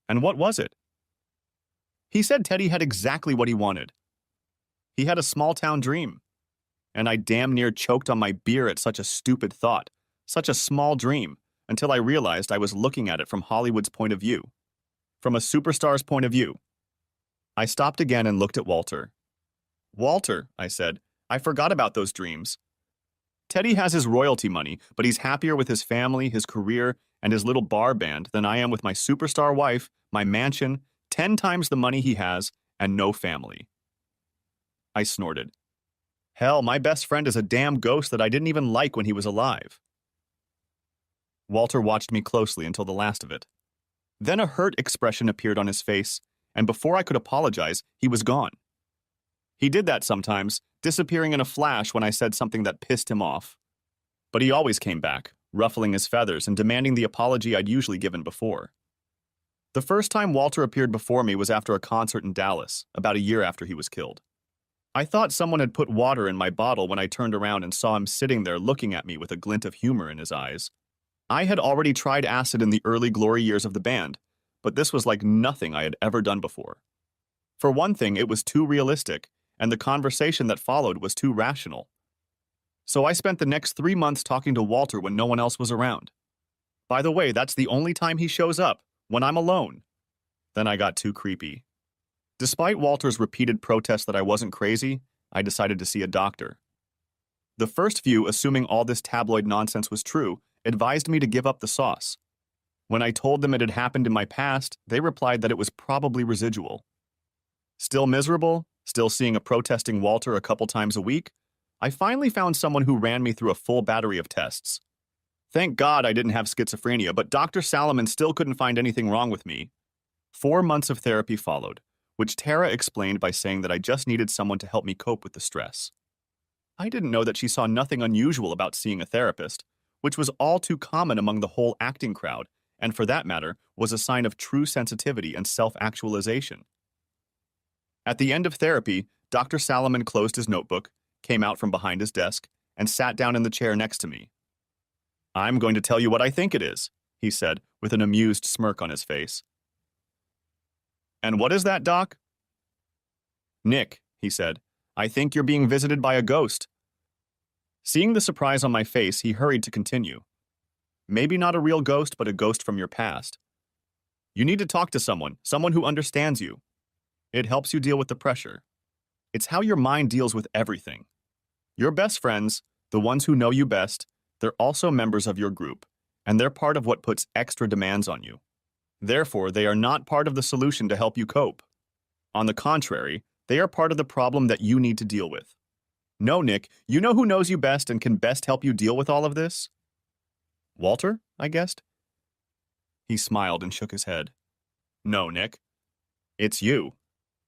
And what was it? He said Teddy had exactly what he wanted. He had a small-town dream. And I damn near choked on my beer at such a stupid thought, such a small dream, until I realized I was looking at it from Hollywood's point of view. From a superstar's point of view. I stopped again and looked at Walter. Walter, I said, I forgot about those dreams. Teddy has his royalty money, but he's happier with his family, his career, and his little bar band than I am with my superstar wife, my mansion, 10 times the money he has, and no family. I snorted. Hell, my best friend is a damn ghost that I didn't even like when he was alive. Walter watched me closely until the last of it. Then a hurt expression appeared on his face, and before I could apologize, he was gone. He did that sometimes, disappearing in a flash when I said something that pissed him off. But he always came back, ruffling his feathers and demanding the apology I'd usually given before. The first time Walter appeared before me was after a concert in Dallas, about a year after he was killed. I thought someone had put water in my bottle when I turned around and saw him sitting there looking at me with a glint of humor in his eyes. I had already tried acid in the early glory years of the band, but this was like nothing I had ever done before. For one thing, it was too realistic, and the conversation that followed was too rational. So I spent the next 3 months talking to Walter when no one else was around. By the way, that's the only time he shows up, when I'm alone. Then I got too creepy. Despite Walter's repeated protests that I wasn't crazy, I decided to see a doctor. The first few, assuming all this tabloid nonsense was true, advised me to give up the sauce. When I told them it had happened in my past, they replied that it was probably residual. Still miserable? Still seeing a protesting Walter a couple times a week? I finally found someone who ran me through a full battery of tests. Thank God I didn't have schizophrenia, but Dr. Salomon still couldn't find anything wrong with me. 4 months of therapy followed, which Tara explained by saying that I just needed someone to help me cope with the stress. I didn't know that she saw nothing unusual about seeing a therapist, which was all too common among the whole acting crowd, and for that matter, was a sign of true sensitivity and self-actualization. At the end of therapy, Dr. Salomon closed his notebook, came out from behind his desk, and sat down in the chair next to me. I'm going to tell you what I think it is, he said, with an amused smirk on his face. And what is that, Doc? Nick, he said, I think you're being visited by a ghost. Seeing the surprise on my face, he hurried to continue. Maybe not a real ghost, but a ghost from your past. You need to talk to someone who understands you. It helps you deal with the pressure. It's how your mind deals with everything. Your best friends, the ones who know you best, they're also members of your group, and they're part of what puts extra demands on you. Therefore, they are not part of the solution to help you cope. On the contrary, they are part of the problem that you need to deal with. No, Nick, you know who knows you best and can best help you deal with all of this? Walter, I guessed. He smiled and shook his head. No, Nick. It's you.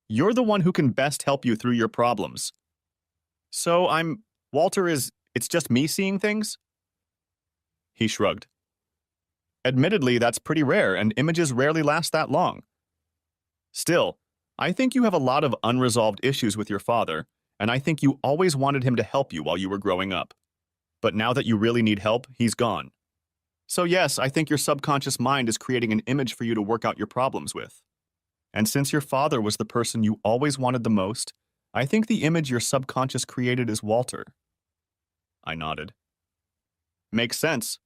You're the one who can best help you through your problems. So it's just me seeing things? He shrugged. Admittedly, that's pretty rare, and images rarely last that long. Still, I think you have a lot of unresolved issues with your father, and I think you always wanted him to help you while you were growing up. But now that you really need help, he's gone. So yes, I think your subconscious mind is creating an image for you to work out your problems with. And since your father was the person you always wanted the most, I think the image your subconscious created is Walter. I nodded. Makes sense.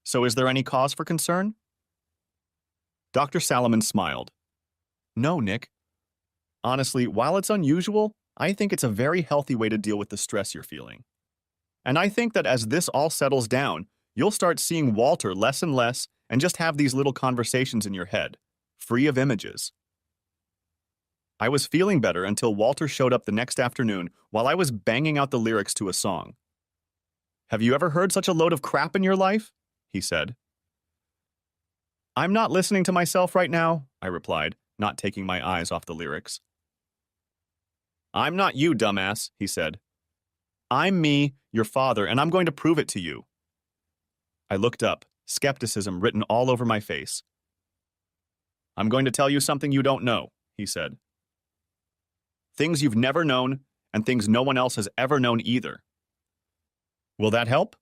So is there any cause for concern? Dr. Salomon smiled. No, Nick. Honestly, while it's unusual, I think it's a very healthy way to deal with the stress you're feeling. And I think that as this all settles down, you'll start seeing Walter less and less and just have these little conversations in your head, free of images. I was feeling better until Walter showed up the next afternoon while I was banging out the lyrics to a song. Have you ever heard such a load of crap in your life? He said. I'm not listening to myself right now, I replied, not taking my eyes off the lyrics. I'm not you, dumbass, he said. I'm me, your father, and I'm going to prove it to you. I looked up, skepticism written all over my face. I'm going to tell you something you don't know, he said. Things you've never known, and things no one else has ever known either. Will that help?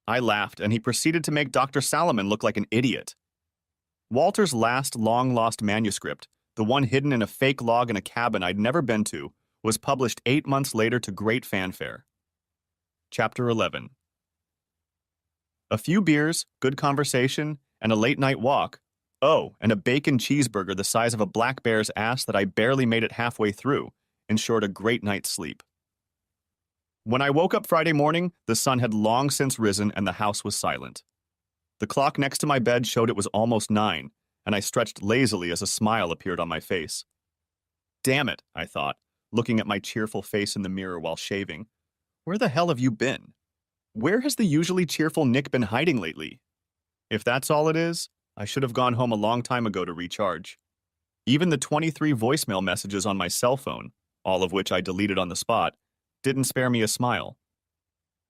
I laughed, and he proceeded to make Dr. Salomon look like an idiot. Walter's last long-lost manuscript, the one hidden in a fake log in a cabin I'd never been to, was published 8 months later to great fanfare. Chapter 11. A few beers, good conversation, and a late-night walk. Oh, and a bacon cheeseburger the size of a black bear's ass that I barely made it halfway through, ensured a great night's sleep. When I woke up Friday morning, the sun had long since risen and the house was silent. The clock next to my bed showed it was almost 9, and I stretched lazily as a smile appeared on my face. Damn it, I thought, looking at my cheerful face in the mirror while shaving. Where the hell have you been? Where has the usually cheerful Nick been hiding lately? If that's all it is, I should have gone home a long time ago to recharge. Even the 23 voicemail messages on my cell phone, all of which I deleted on the spot, didn't spare me a smile.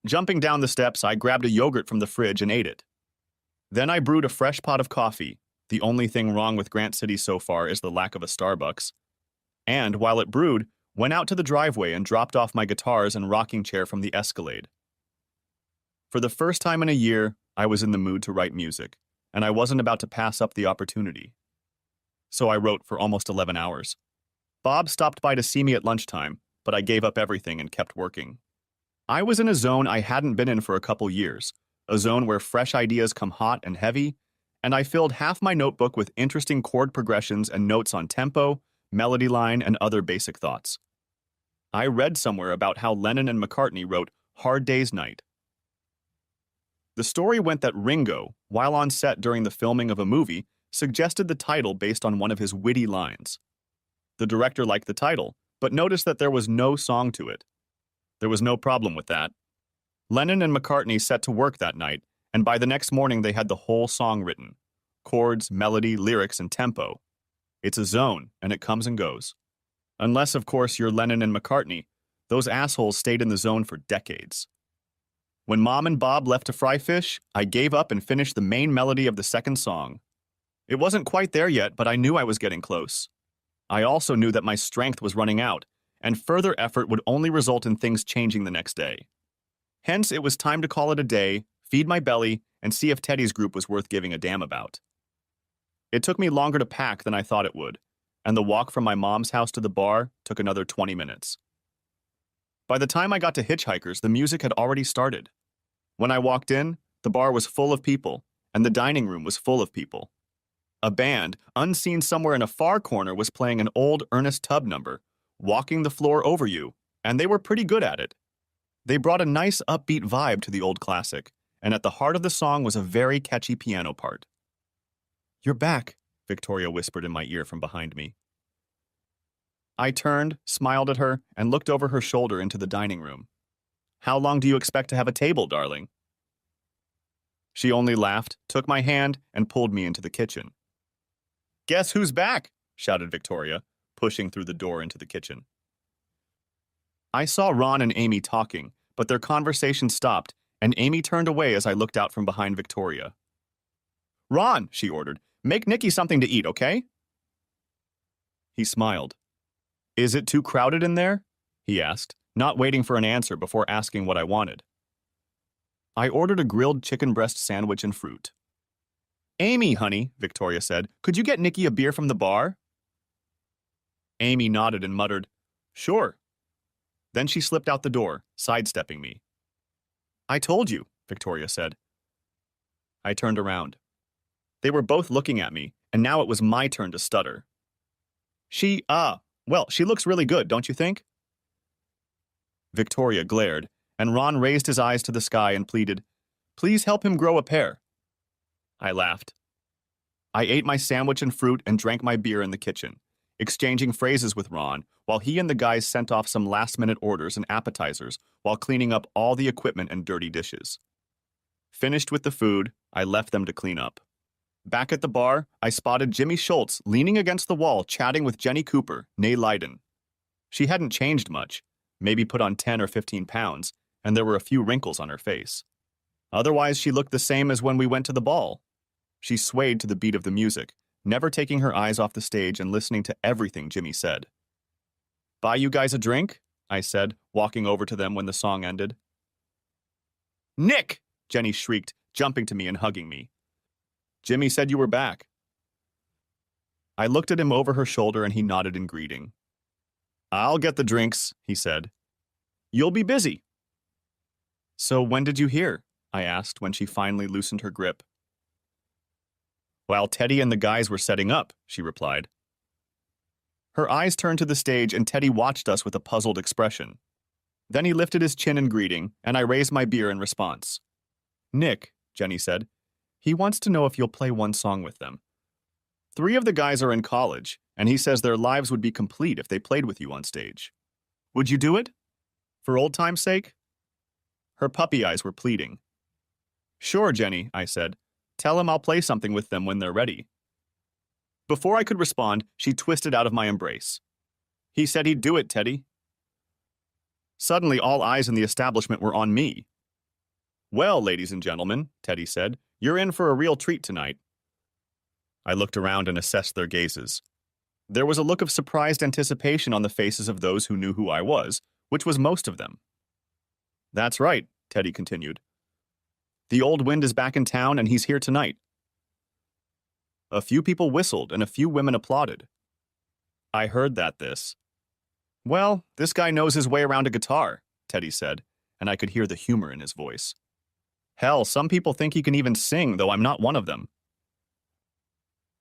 Jumping down the steps, I grabbed a yogurt from the fridge and ate it. Then I brewed a fresh pot of coffee. The only thing wrong with Grant City so far is the lack of a Starbucks. And, while it brewed, went out to the driveway and dropped off my guitars and rocking chair from the Escalade. For the first time in a year, I was in the mood to write music, and I wasn't about to pass up the opportunity. So I wrote for almost 11 hours. Bob stopped by to see me at lunchtime, but I gave up everything and kept working. I was in a zone I hadn't been in for a couple years, a zone where fresh ideas come hot and heavy, and I filled half my notebook with interesting chord progressions and notes on tempo, melody line, and other basic thoughts. I read somewhere about how Lennon and McCartney wrote Hard Day's Night. The story went that Ringo, while on set during the filming of a movie, suggested the title based on one of his witty lines. The director liked the title, but noticed that there was no song to it. There was no problem with that. Lennon and McCartney set to work that night, and by the next morning they had the whole song written. Chords, melody, lyrics, and tempo. It's a zone, and it comes and goes. Unless, of course, you're Lennon and McCartney, those assholes stayed in the zone for decades. When Mom and Bob left to fry fish, I gave up and finished the main melody of the second song. It wasn't quite there yet, but I knew I was getting close. I also knew that my strength was running out, and further effort would only result in things changing the next day. Hence, it was time to call it a day, feed my belly, and see if Teddy's group was worth giving a damn about. It took me longer to pack than I thought it would, and the walk from my mom's house to the bar took another 20 minutes. By the time I got to Hitchhikers, the music had already started. When I walked in, the bar was full of people, and the dining room was full of people. A band, unseen somewhere in a far corner, was playing an old Ernest Tubb number, Walking the Floor Over You, and they were pretty good at it. They brought a nice upbeat vibe to the old classic, and at the heart of the song was a very catchy piano part. "You're back," Victoria whispered in my ear from behind me. I turned, smiled at her, and looked over her shoulder into the dining room. "How long do you expect to have a table, darling?" She only laughed, took my hand, and pulled me into the kitchen. "Guess who's back?" shouted Victoria, pushing through the door into the kitchen. I saw Ron and Amy talking, but their conversation stopped, and Amy turned away as I looked out from behind Victoria. "Ron," she ordered, "make Nikki something to eat, okay?" He smiled. "Is it too crowded in there?" he asked, not waiting for an answer before asking what I wanted. I ordered a grilled chicken breast sandwich and fruit. "Amy, honey," Victoria said, "could you get Nikki a beer from the bar?" Amy nodded and muttered, "Sure." Then she slipped out the door, sidestepping me. "I told you," Victoria said. I turned around. They were both looking at me, and now it was my turn to stutter. She looks really good, don't you think?" Victoria glared, and Ron raised his eyes to the sky and pleaded, "Please help him grow a pair." I laughed. I ate my sandwich and fruit and drank my beer in the kitchen, exchanging phrases with Ron while he and the guys sent off some last-minute orders and appetizers while cleaning up all the equipment and dirty dishes. Finished with the food, I left them to clean up. Back at the bar, I spotted Jimmy Schultz leaning against the wall chatting with Jenny Cooper, née Leiden. She hadn't changed much, maybe put on 10 or 15 pounds, and there were a few wrinkles on her face. Otherwise, she looked the same as when we went to the ball. She swayed to the beat of the music, never taking her eyes off the stage and listening to everything Jimmy said. "Buy you guys a drink?" I said, walking over to them when the song ended. "Nick!" Jenny shrieked, jumping to me and hugging me. "Jimmy said you were back." I looked at him over her shoulder and he nodded in greeting. "I'll get the drinks," he said. "You'll be busy." "So when did you hear?" I asked when she finally loosened her grip. "While Teddy and the guys were setting up," she replied. Her eyes turned to the stage and Teddy watched us with a puzzled expression. Then he lifted his chin in greeting, and I raised my beer in response. "Nick," Jenny said, "he wants to know if you'll play one song with them. 3 of the guys are in college, and he says their lives would be complete if they played with you on stage. Would you do it? For old time's sake?" Her puppy eyes were pleading. "Sure, Jenny," I said. "Tell him I'll play something with them when they're ready." Before I could respond, she twisted out of my embrace. "He said he'd do it, Teddy." Suddenly, all eyes in the establishment were on me. "Well, ladies and gentlemen," Teddy said, "you're in for a real treat tonight." I looked around and assessed their gazes. There was a look of surprised anticipation on the faces of those who knew who I was, which was most of them. "That's right," Teddy continued. "The old wind is back in town and he's here tonight." A few people whistled and a few women applauded. I heard this. "Well, this guy knows his way around a guitar," Teddy said, and I could hear the humor in his voice. "Hell, some people think he can even sing, though I'm not one of them."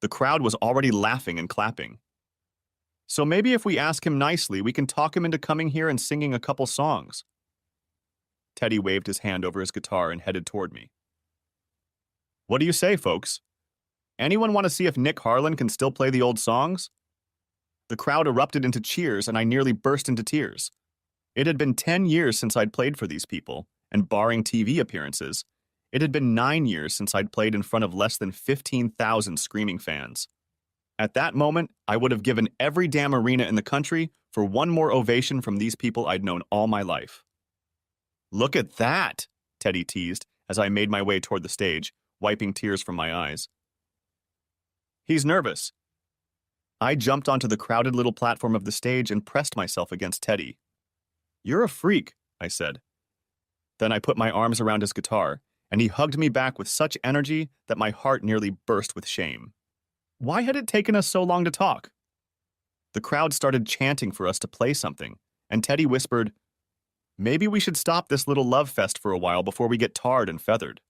The crowd was already laughing and clapping. "So maybe if we ask him nicely, we can talk him into coming here and singing a couple songs." Teddy waved his hand over his guitar and headed toward me. "What do you say, folks? Anyone want to see if Nick Harlan can still play the old songs?" The crowd erupted into cheers and I nearly burst into tears. It had been 10 years since I'd played for these people, and barring TV appearances, it had been 9 years since I'd played in front of less than 15,000 screaming fans. At that moment, I would have given every damn arena in the country for one more ovation from these people I'd known all my life. "Look at that," Teddy teased as I made my way toward the stage, wiping tears from my eyes. "He's nervous." I jumped onto the crowded little platform of the stage and pressed myself against Teddy. "You're a freak," I said. Then I put my arms around his guitar, and he hugged me back with such energy that my heart nearly burst with shame. Why had it taken us so long to talk? The crowd started chanting for us to play something, and Teddy whispered, "Maybe we should stop this little love fest for a while before we get tarred and feathered."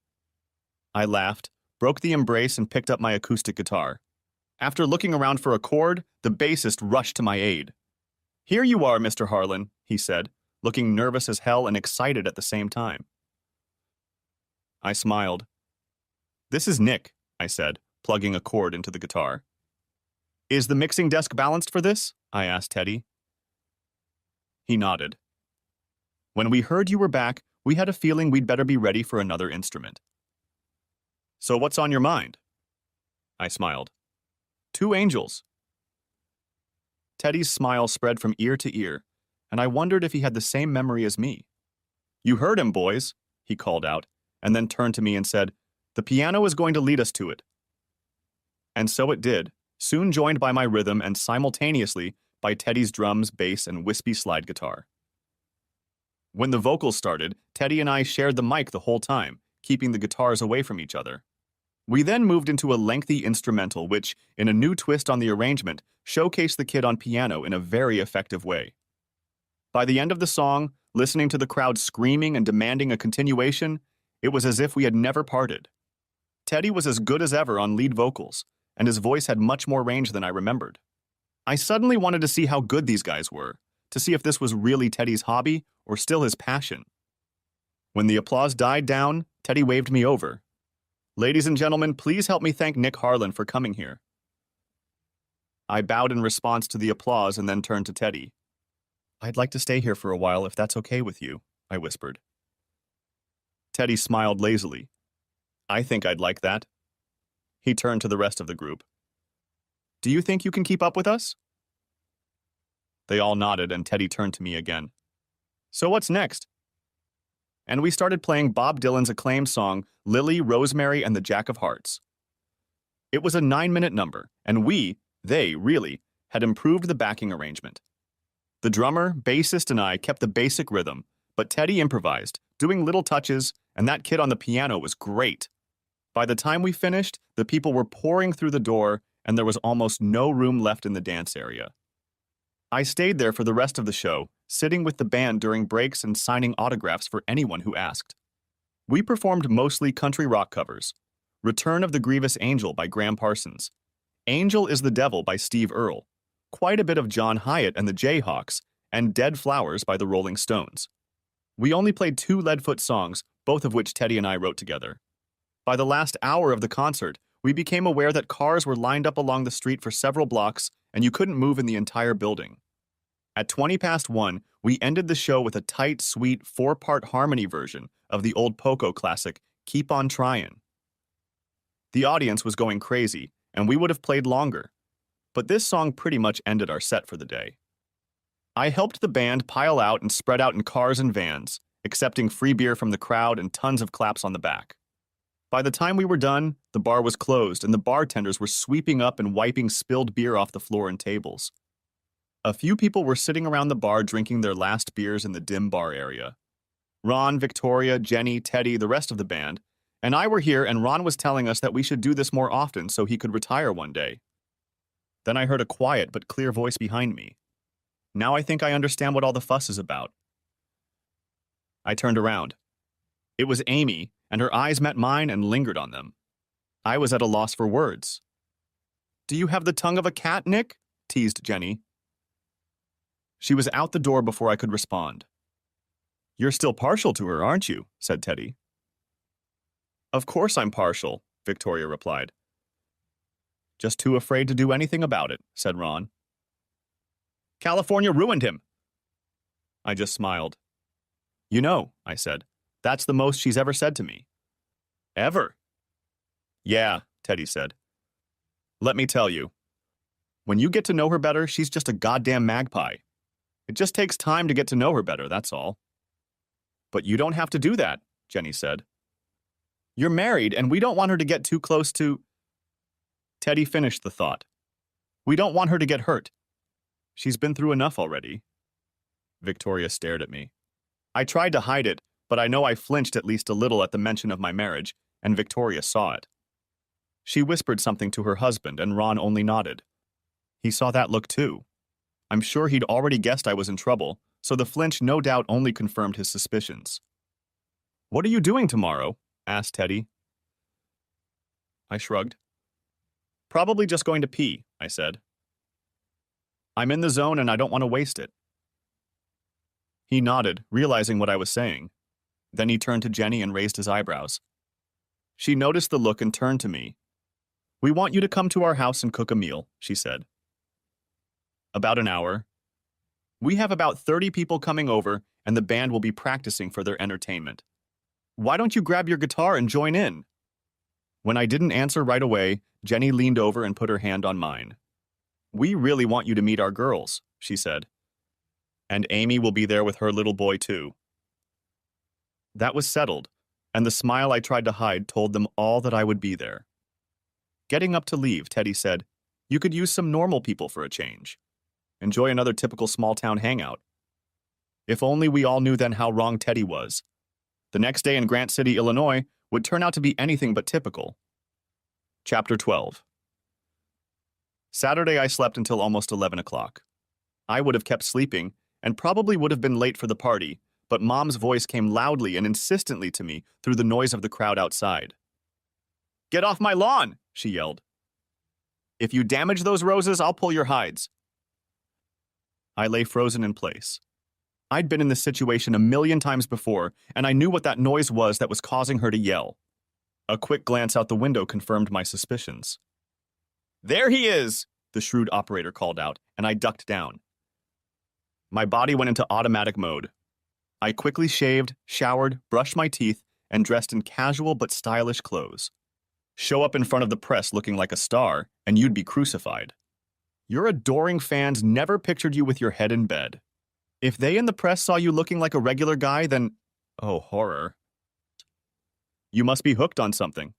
I laughed, broke the embrace, and picked up my acoustic guitar. After looking around for a chord, the bassist rushed to my aid. "Here you are, Mr. Harlan," he said, looking nervous as hell and excited at the same time. I smiled. "This is Nick," I said, plugging a chord into the guitar. "Is the mixing desk balanced for this?" I asked Teddy. He nodded. "When we heard you were back, we had a feeling we'd better be ready for another instrument." "So what's on your mind?" I smiled. "Two angels." Teddy's smile spread from ear to ear, and I wondered if he had the same memory as me. "You heard him, boys," he called out, and then turned to me and said, "The piano is going to lead us to it." And so it did, soon joined by my rhythm and simultaneously by Teddy's drums, bass, and wispy slide guitar. When the vocals started, Teddy and I shared the mic the whole time, keeping the guitars away from each other. We then moved into a lengthy instrumental which, in a new twist on the arrangement, showcased the kid on piano in a very effective way. By the end of the song, listening to the crowd screaming and demanding a continuation, it was as if we had never parted. Teddy was as good as ever on lead vocals, and his voice had much more range than I remembered. I suddenly wanted to see how good these guys were, to see if this was really Teddy's hobby or still his passion. When the applause died down, Teddy waved me over. "Ladies and gentlemen, please help me thank Nick Harlan for coming here." I bowed in response to the applause and then turned to Teddy. "I'd like to stay here for a while if that's okay with you," I whispered. Teddy smiled lazily. "I think I'd like that." He turned to the rest of the group. "Do you think you can keep up with us?" They all nodded and Teddy turned to me again. "So what's next?" and we started playing Bob Dylan's acclaimed song, Lily, Rosemary, and the Jack of Hearts. It was a 9-minute number, and they really, had improved the backing arrangement. The drummer, bassist, and I kept the basic rhythm, but Teddy improvised, doing little touches, and that kid on the piano was great. By the time we finished, the people were pouring through the door, and there was almost no room left in the dance area. I stayed there for the rest of the show, sitting with the band during breaks and signing autographs for anyone who asked. We performed mostly country rock covers. Return of the Grievous Angel by Graham Parsons, Angel is the Devil by Steve Earle, quite a bit of John Hyatt and the Jayhawks, and Dead Flowers by the Rolling Stones. We only played 2 Leadfoot songs, both of which Teddy and I wrote together. By the last hour of the concert, we became aware that cars were lined up along the street for several blocks, and you couldn't move in the entire building. At 1:20, we ended the show with a tight, sweet 4-part harmony version of the old Poco classic, Keep On Tryin'. The audience was going crazy, and we would have played longer. But this song pretty much ended our set for the day. I helped the band pile out and spread out in cars and vans, accepting free beer from the crowd and tons of claps on the back. By the time we were done, the bar was closed and the bartenders were sweeping up and wiping spilled beer off the floor and tables. A few people were sitting around the bar drinking their last beers in the dim bar area. Ron, Victoria, Jenny, Teddy, the rest of the band, and I were here, and Ron was telling us that we should do this more often so he could retire one day. Then I heard a quiet but clear voice behind me. Now I think I understand what all the fuss is about. I turned around. It was Amy, and her eyes met mine and lingered on them. I was at a loss for words. "Do you have the tongue of a cat, Nick?" teased Jenny. She was out the door before I could respond. "You're still partial to her, aren't you?" said Teddy. "Of course I'm partial," Victoria replied. "Just too afraid to do anything about it," said Ron. "California ruined him." I just smiled. "You know," I said, "that's the most she's ever said to me." "Ever?" "Yeah," Teddy said. "Let me tell you. When you get to know her better, she's just a goddamn magpie. It just takes time to get to know her better, that's all." "But you don't have to do that," Jenny said. "You're married, and we don't want her to get too close to—" Teddy finished the thought. "We don't want her to get hurt. She's been through enough already." Victoria stared at me. I tried to hide it, but I know I flinched at least a little at the mention of my marriage, and Victoria saw it. She whispered something to her husband, and Ron only nodded. He saw that look too. I'm sure he'd already guessed I was in trouble, so the flinch no doubt only confirmed his suspicions. "What are you doing tomorrow?" asked Teddy. I shrugged. "Probably just going to pee," I said. "I'm in the zone and I don't want to waste it." He nodded, realizing what I was saying. Then he turned to Jenny and raised his eyebrows. She noticed the look and turned to me. "We want you to come to our house and cook a meal," she said. "About an hour. We have about 30 people coming over, and the band will be practicing for their entertainment. Why don't you grab your guitar and join in?" When I didn't answer right away, Jenny leaned over and put her hand on mine. "We really want you to meet our girls," she said. "And Amy will be there with her little boy, too." That was settled, and the smile I tried to hide told them all that I would be there. Getting up to leave, Teddy said, "You could use some normal people for a change. Enjoy another typical small-town hangout." If only we all knew then how wrong Teddy was. The next day in Grant City, Illinois, would turn out to be anything but typical. Chapter 12. Saturday I slept until almost 11 o'clock. I would have kept sleeping, and probably would have been late for the party, but Mom's voice came loudly and insistently to me through the noise of the crowd outside. "Get off my lawn!" she yelled. "If you damage those roses, I'll pull your hides." I lay frozen in place. I'd been in this situation a million times before, and I knew what that noise was that was causing her to yell. A quick glance out the window confirmed my suspicions. "There he is!" the shrewd operator called out, and I ducked down. My body went into automatic mode. I quickly shaved, showered, brushed my teeth, and dressed in casual but stylish clothes. Show up in front of the press looking like a star, and you'd be crucified. Your adoring fans never pictured you with your head in bed. If they in the press saw you looking like a regular guy, then Oh, horror. You must be hooked on something.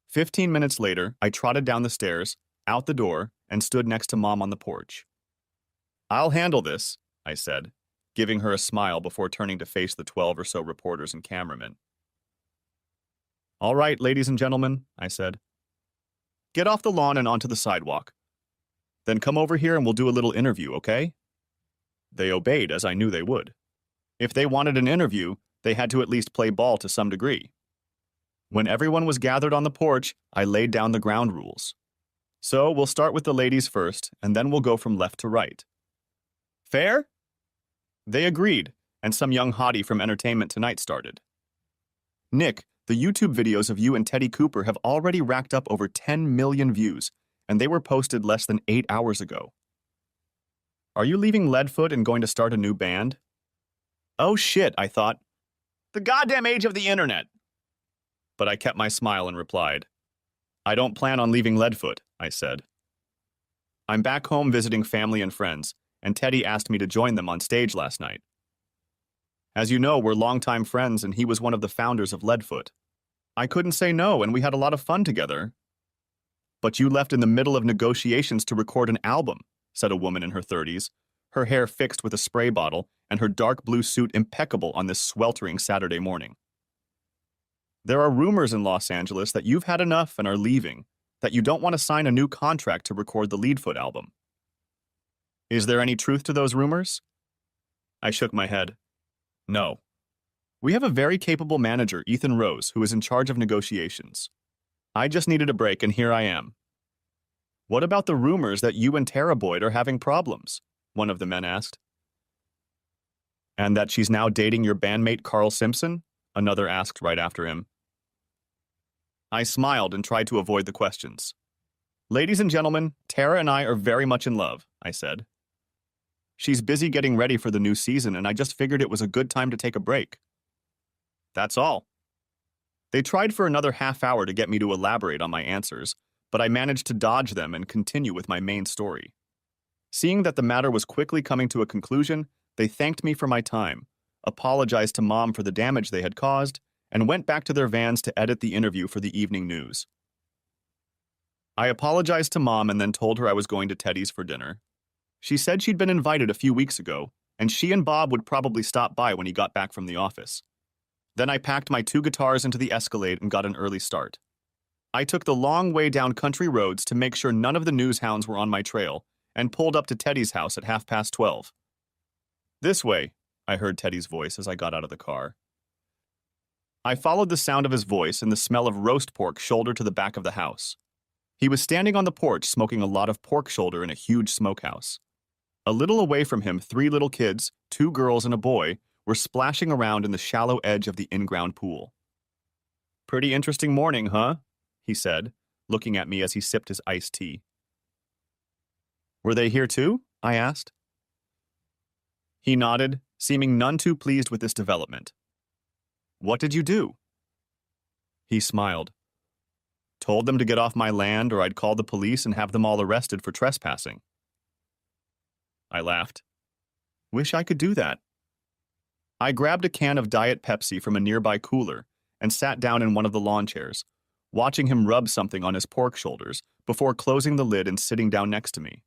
15 minutes later, I trotted down the stairs, out the door, and stood next to Mom on the porch. I'll handle this, I said, giving her a smile before turning to face the 12 or so reporters and cameramen. All right, ladies and gentlemen, I said. Get off the lawn and onto the sidewalk. Then come over here and we'll do a little interview, okay? They obeyed, as I knew they would. If they wanted an interview, they had to at least play ball to some degree. When everyone was gathered on the porch, I laid down the ground rules. So we'll start with the ladies first, and then we'll go from left to right. Fair? They agreed, and some young hottie from Entertainment Tonight started. Nick, the YouTube videos of you and Teddy Cooper have already racked up over 10 million views, and they were posted less than 8 hours ago. Are you leaving Leadfoot and going to start a new band? Oh shit, I thought. The goddamn age of the internet. But I kept my smile and replied, I don't plan on leaving Leadfoot, I said. I'm back home visiting family and friends, and Teddy asked me to join them on stage last night. As you know, we're longtime friends, and he was one of the founders of Leadfoot. I couldn't say no, and we had a lot of fun together. But you left in the middle of negotiations to record an album, said a woman in her 30s, her hair fixed with a spray bottle and her dark blue suit impeccable on this sweltering Saturday morning. There are rumors in Los Angeles that you've had enough and are leaving, that you don't want to sign a new contract to record the Leadfoot album. Is there any truth to those rumors? I shook my head. No. We have a very capable manager, Ethan Rose, who is in charge of negotiations. I just needed a break, and here I am. What about the rumors that you and Tara Boyd are having problems? One of the men asked. And that she's now dating your bandmate Carl Simpson? Another asked right after him. I smiled and tried to avoid the questions. Ladies and gentlemen, Tara and I are very much in love, I said. She's busy getting ready for the new season, and I just figured it was a good time to take a break. That's all. They tried for another half hour to get me to elaborate on my answers, but I managed to dodge them and continue with my main story. Seeing that the matter was quickly coming to a conclusion, they thanked me for my time, apologized to Mom for the damage they had caused, and went back to their vans to edit the interview for the evening news. I apologized to Mom and then told her I was going to Teddy's for dinner. She said she'd been invited a few weeks ago, and she and Bob would probably stop by when he got back from the office. Then I packed my 2 guitars into the Escalade and got an early start. I took the long way down country roads to make sure none of the news hounds were on my trail, and pulled up to Teddy's house at 12:30. This way, I heard Teddy's voice as I got out of the car. I followed the sound of his voice and the smell of roast pork shoulder to the back of the house. He was standing on the porch smoking a lot of pork shoulder in a huge smokehouse. A little away from him, 3 little kids, 2 girls and a boy, were splashing around in the shallow edge of the in-ground pool. Pretty interesting morning, huh? He said, looking at me as he sipped his iced tea. Were they here too? I asked. He nodded, seeming none too pleased with this development. What did you do? He smiled. Told them to get off my land or I'd call the police and have them all arrested for trespassing. I laughed. Wish I could do that. I grabbed a can of Diet Pepsi from a nearby cooler and sat down in one of the lawn chairs, watching him rub something on his pork shoulders before closing the lid and sitting down next to me.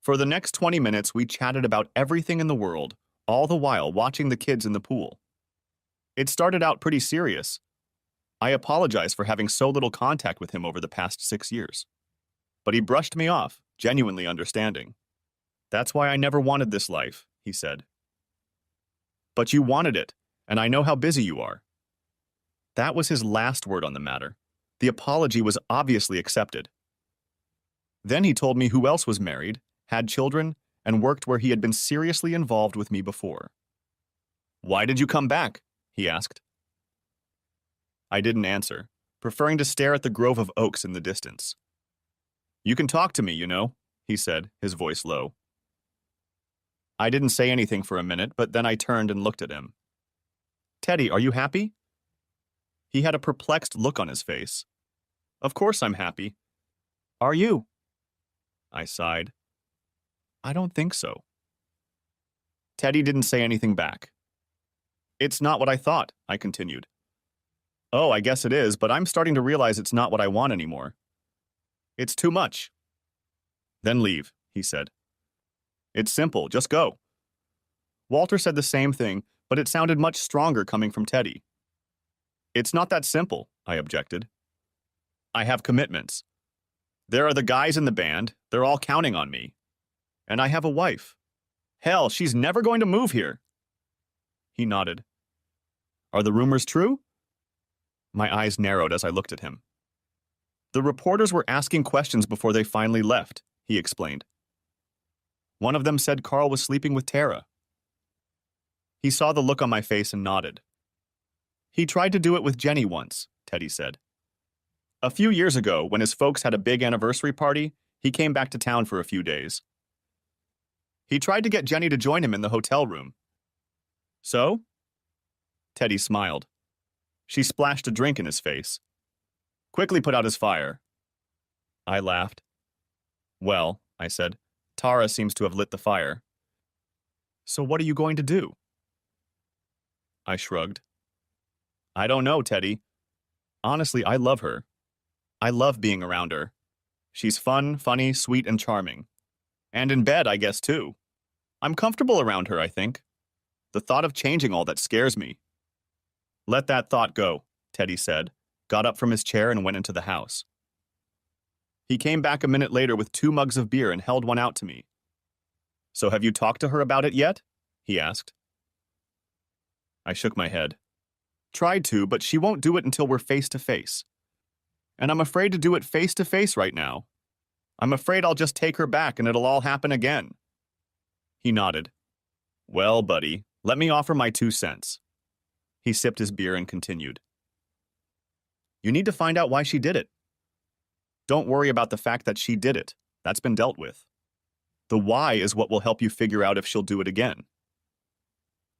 For the next 20 minutes, we chatted about everything in the world, all the while watching the kids in the pool. It started out pretty serious. I apologized for having so little contact with him over the past 6 years. But he brushed me off, genuinely understanding. That's why I never wanted this life, he said. But you wanted it, and I know how busy you are. That was his last word on the matter. The apology was obviously accepted. Then he told me who else was married, had children, and worked where he had been seriously involved with me before. Why did you come back? He asked. I didn't answer, preferring to stare at the grove of oaks in the distance. You can talk to me, you know, he said, his voice low. I didn't say anything for a minute, but then I turned and looked at him. Teddy, are you happy? He had a perplexed look on his face. Of course I'm happy. Are you? I sighed. I don't think so. Teddy didn't say anything back. It's not what I thought, I continued. Oh, I guess it is, but I'm starting to realize it's not what I want anymore. It's too much. Then leave, he said. It's simple, just go. Walter said the same thing, but it sounded much stronger coming from Teddy. It's not that simple, I objected. I have commitments. There are the guys in the band, they're all counting on me. And I have a wife. Hell, she's never going to move here. He nodded. Are the rumors true? My eyes narrowed as I looked at him. The reporters were asking questions before they finally left, he explained. One of them said Carl was sleeping with Tara. He saw the look on my face and nodded. He tried to do it with Jenny once, Teddy said. A few years ago, when his folks had a big anniversary party, he came back to town for a few days. He tried to get Jenny to join him in the hotel room. So? Teddy smiled. She splashed a drink in his face. Quickly put out his fire. I laughed. Well, I said, Tara seems to have lit the fire. So what are you going to do? I shrugged. I don't know, Teddy. Honestly, I love her. I love being around her. She's fun, funny, sweet, and charming. And in bed, I guess, too. I'm comfortable around her, I think. The thought of changing all that scares me. Let that thought go, Teddy said, got up from his chair and went into the house. He came back a minute later with 2 mugs of beer and held one out to me. So have you talked to her about it yet? He asked. I shook my head. Tried to, but she won't do it until we're face to face. And I'm afraid to do it face to face right now. I'm afraid I'll just take her back and it'll all happen again. He nodded. Well, buddy, let me offer my 2 cents. He sipped his beer and continued. You need to find out why she did it. Don't worry about the fact that she did it. That's been dealt with. The why is what will help you figure out if she'll do it again.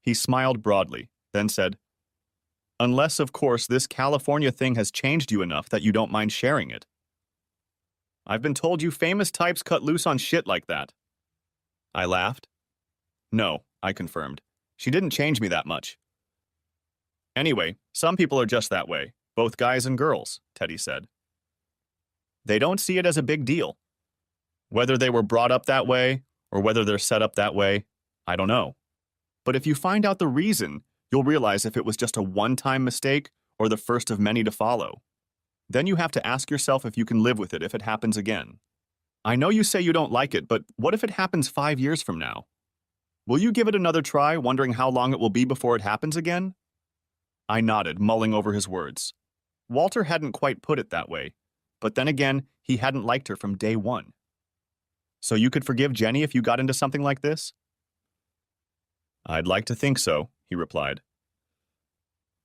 He smiled broadly, then said, Unless, of course, this California thing has changed you enough that you don't mind sharing it. I've been told you famous types cut loose on shit like that. I laughed. No, I confirmed. She didn't change me that much. Anyway, some people are just that way, both guys and girls, Teddy said. They don't see it as a big deal. Whether they were brought up that way, or whether they're set up that way, I don't know. But if you find out the reason, you'll realize if it was just a one-time mistake or the first of many to follow. Then you have to ask yourself if you can live with it if it happens again. I know you say you don't like it, but what if it happens 5 years from now? Will you give it another try, wondering how long it will be before it happens again? I nodded, mulling over his words. Walter hadn't quite put it that way, but then again, he hadn't liked her from day one. So you could forgive Jenny if you got into something like this? I'd like to think so, he replied.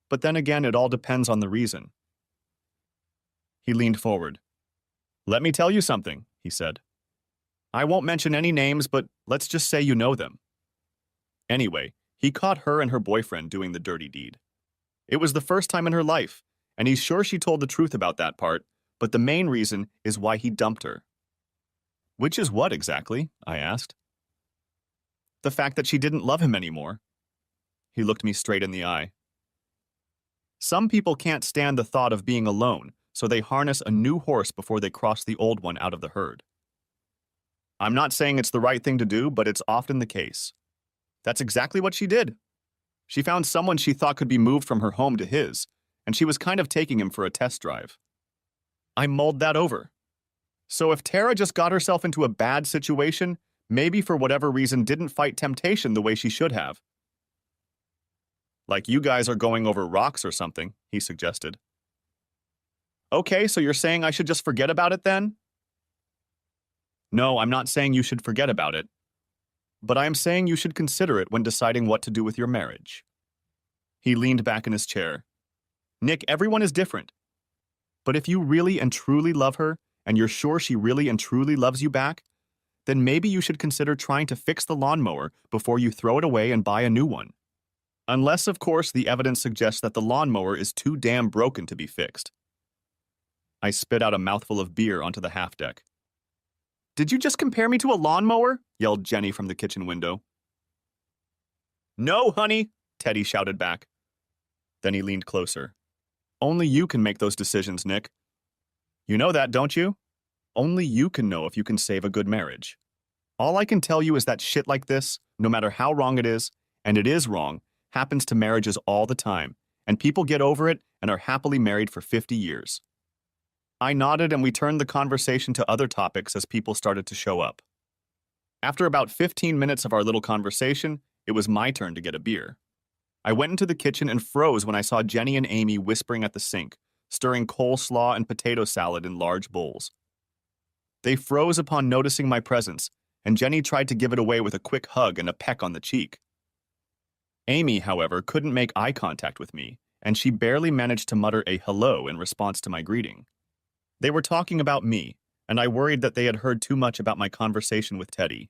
But then again, it all depends on the reason. He leaned forward. Let me tell you something, he said. I won't mention any names, but let's just say you know them. Anyway, he caught her and her boyfriend doing the dirty deed. It was the first time in her life, and he's sure she told the truth about that part, but the main reason is why he dumped her. Which is what exactly? I asked. The fact that she didn't love him anymore. He looked me straight in the eye. Some people can't stand the thought of being alone, so they harness a new horse before they cross the old one out of the herd. I'm not saying it's the right thing to do, but it's often the case. That's exactly what she did. She found someone she thought could be moved from her home to his, and she was kind of taking him for a test drive. I mulled that over. So if Tara just got herself into a bad situation, maybe for whatever reason didn't fight temptation the way she should have. Like you guys are going over rocks or something, he suggested. Okay, so you're saying I should just forget about it then? No, I'm not saying you should forget about it. But I am saying you should consider it when deciding what to do with your marriage. He leaned back in his chair. Nick, everyone is different. But if you really and truly love her, and you're sure she really and truly loves you back, then maybe you should consider trying to fix the lawnmower before you throw it away and buy a new one. Unless, of course, the evidence suggests that the lawnmower is too damn broken to be fixed. I spit out a mouthful of beer onto the half deck. Did you just compare me to a lawnmower? Yelled Jenny from the kitchen window. No, honey, Teddy shouted back. Then he leaned closer. Only you can make those decisions, Nick. You know that, don't you? Only you can know if you can save a good marriage. All I can tell you is that shit like this, no matter how wrong it is, and it is wrong, happens to marriages all the time, and people get over it and are happily married for 50 years. I nodded and we turned the conversation to other topics as people started to show up. After about 15 minutes of our little conversation, it was my turn to get a beer. I went into the kitchen and froze when I saw Jenny and Amy whispering at the sink, stirring coleslaw and potato salad in large bowls. They froze upon noticing my presence, and Jenny tried to give it away with a quick hug and a peck on the cheek. Amy, however, couldn't make eye contact with me, and she barely managed to mutter a hello in response to my greeting. They were talking about me, and I worried that they had heard too much about my conversation with Teddy.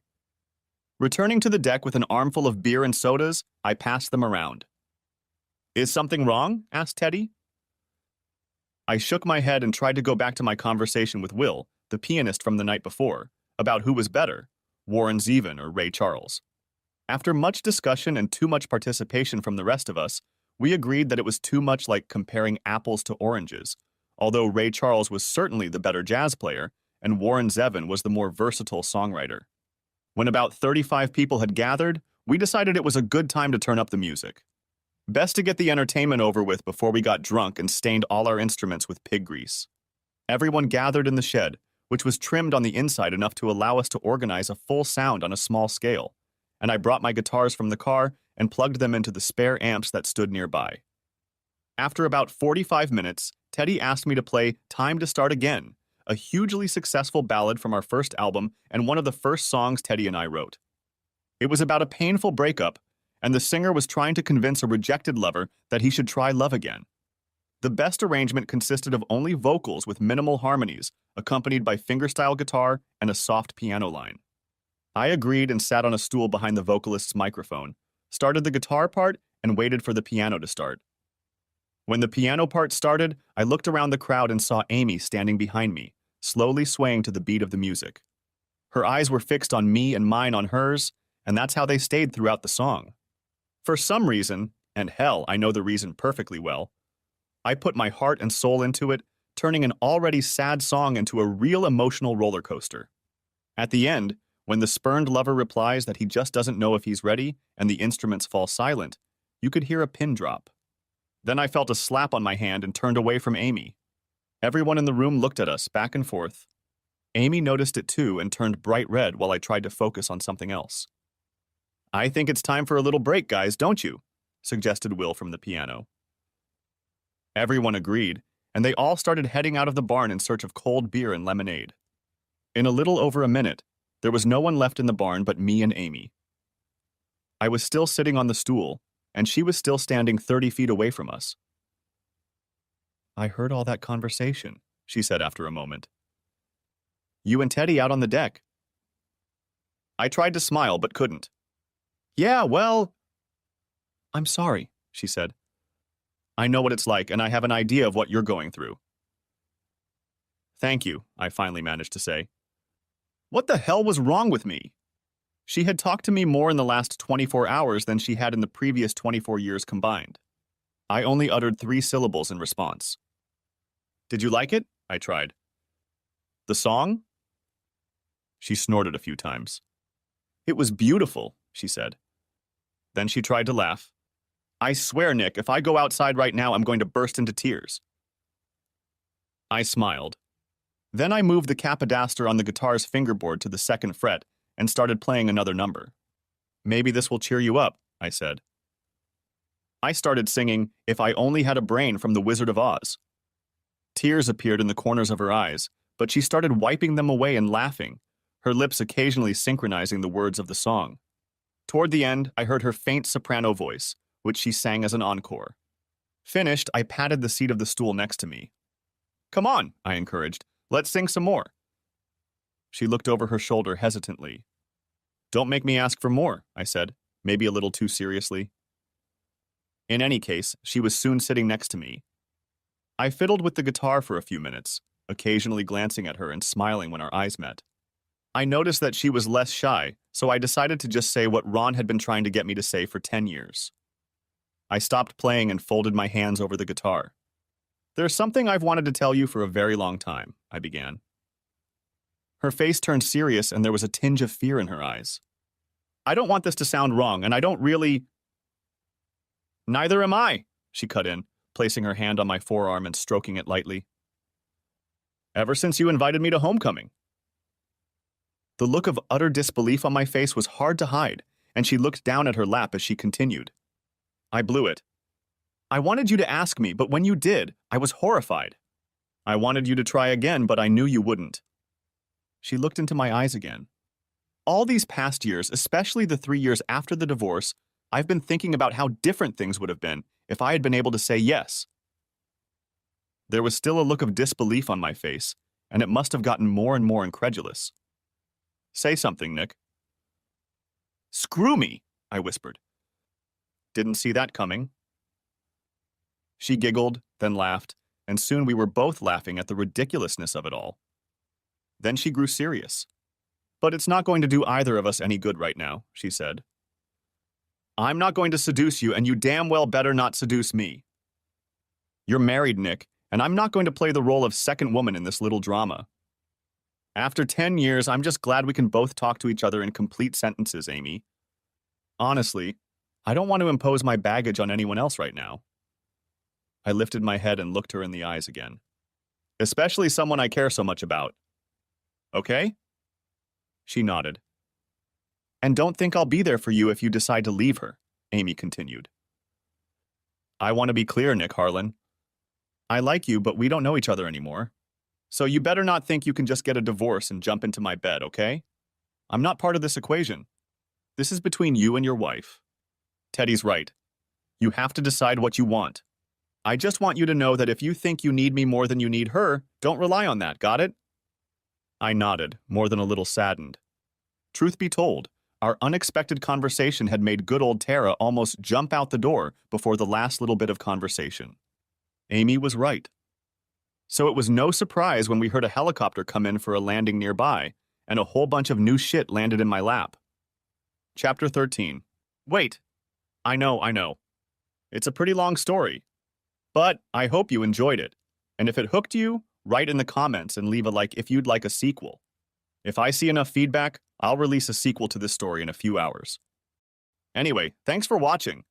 Returning to the deck with an armful of beer and sodas, I passed them around. Is something wrong? Asked Teddy. I shook my head and tried to go back to my conversation with Will, the pianist from the night before, about who was better, Warren Zevon or Ray Charles. After much discussion and too much participation from the rest of us, we agreed that it was too much like comparing apples to oranges, although Ray Charles was certainly the better jazz player, and Warren Zevon was the more versatile songwriter. When about 35 people had gathered, we decided it was a good time to turn up the music. Best to get the entertainment over with before we got drunk and stained all our instruments with pig grease. Everyone gathered in the shed, which was trimmed on the inside enough to allow us to organize a full sound on a small scale, and I brought my guitars from the car and plugged them into the spare amps that stood nearby. After about 45 minutes, Teddy asked me to play Time to Start Again, a hugely successful ballad from our first album and one of the first songs Teddy and I wrote. It was about a painful breakup, and the singer was trying to convince a rejected lover that he should try love again. The best arrangement consisted of only vocals with minimal harmonies, accompanied by fingerstyle guitar and a soft piano line. I agreed and sat on a stool behind the vocalist's microphone, started the guitar part, and waited for the piano to start. When the piano part started, I looked around the crowd and saw Amy standing behind me, slowly swaying to the beat of the music. Her eyes were fixed on me and mine on hers, and that's how they stayed throughout the song. For some reason, and hell, I know the reason perfectly well, I put my heart and soul into it, turning an already sad song into a real emotional roller coaster. At the end, when the spurned lover replies that he just doesn't know if he's ready and the instruments fall silent, you could hear a pin drop. Then I felt a slap on my hand and turned away from Amy. Everyone in the room looked at us, back and forth. Amy noticed it too and turned bright red while I tried to focus on something else. I think it's time for a little break, guys, don't you? Suggested Will from the piano. Everyone agreed, and they all started heading out of the barn in search of cold beer and lemonade. In a little over a minute, there was no one left in the barn but me and Amy. I was still sitting on the stool, and she was still standing 30 feet away from us. I heard all that conversation, she said after a moment. You and Teddy out on the deck. I tried to smile but couldn't. Yeah, well... I'm sorry, she said. I know what it's like, and I have an idea of what you're going through. Thank you, I finally managed to say. What the hell was wrong with me? She had talked to me more in the last 24 hours than she had in the previous 24 years combined. I only uttered 3 syllables in response. Did you like it? I tried. The song? She snorted a few times. It was beautiful, she said. Then she tried to laugh. I swear, Nick, if I go outside right now, I'm going to burst into tears. I smiled. Then I moved the capodastar on the guitar's fingerboard to the 2nd fret and started playing another number. Maybe this will cheer you up, I said. I started singing If I Only Had a Brain from The Wizard of Oz. Tears appeared in the corners of her eyes, but she started wiping them away and laughing, her lips occasionally synchronizing the words of the song. Toward the end, I heard her faint soprano voice, which she sang as an encore. Finished, I patted the seat of the stool next to me. Come on, I encouraged. Let's sing some more. She looked over her shoulder hesitantly. Don't make me ask for more, I said, maybe a little too seriously. In any case, she was soon sitting next to me. I fiddled with the guitar for a few minutes, occasionally glancing at her and smiling when our eyes met. I noticed that she was less shy, so I decided to just say what Ron had been trying to get me to say for 10 years. I stopped playing and folded my hands over the guitar. There's something I've wanted to tell you for a very long time, I began. Her face turned serious and there was a tinge of fear in her eyes. I don't want this to sound wrong, and I don't really... Neither am I, she cut in, placing her hand on my forearm and stroking it lightly. Ever since you invited me to homecoming. The look of utter disbelief on my face was hard to hide, and she looked down at her lap as she continued. I blew it. I wanted you to ask me, but when you did, I was horrified. I wanted you to try again, but I knew you wouldn't. She looked into my eyes again. All these past years, especially the 3 years after the divorce, I've been thinking about how different things would have been if I had been able to say yes. There was still a look of disbelief on my face, and it must have gotten more and more incredulous. Say something, Nick. Screw me, I whispered. Didn't see that coming. She giggled, then laughed, and soon we were both laughing at the ridiculousness of it all. Then she grew serious. But it's not going to do either of us any good right now, she said. I'm not going to seduce you, and you damn well better not seduce me. You're married, Nick, and I'm not going to play the role of second woman in this little drama. After 10 years, I'm just glad we can both talk to each other in complete sentences, Amy. Honestly, I don't want to impose my baggage on anyone else right now. I lifted my head and looked her in the eyes again. Especially someone I care so much about. Okay? She nodded. And don't think I'll be there for you if you decide to leave her, Amy continued. I want to be clear, Nick Harlan. I like you, but we don't know each other anymore. So you better not think you can just get a divorce and jump into my bed, okay? I'm not part of this equation. This is between you and your wife. Teddy's right. You have to decide what you want. I just want you to know that if you think you need me more than you need her, don't rely on that, got it? I nodded, more than a little saddened. Truth be told, our unexpected conversation had made good old Tara almost jump out the door before the last little bit of conversation. Amy was right. So it was no surprise when we heard a helicopter come in for a landing nearby, and a whole bunch of new shit landed in my lap. Chapter 13. Wait. I know. It's a pretty long story. But I hope you enjoyed it. And if it hooked you, write in the comments and leave a like if you'd like a sequel. If I see enough feedback, I'll release a sequel to this story in a few hours. Anyway, thanks for watching.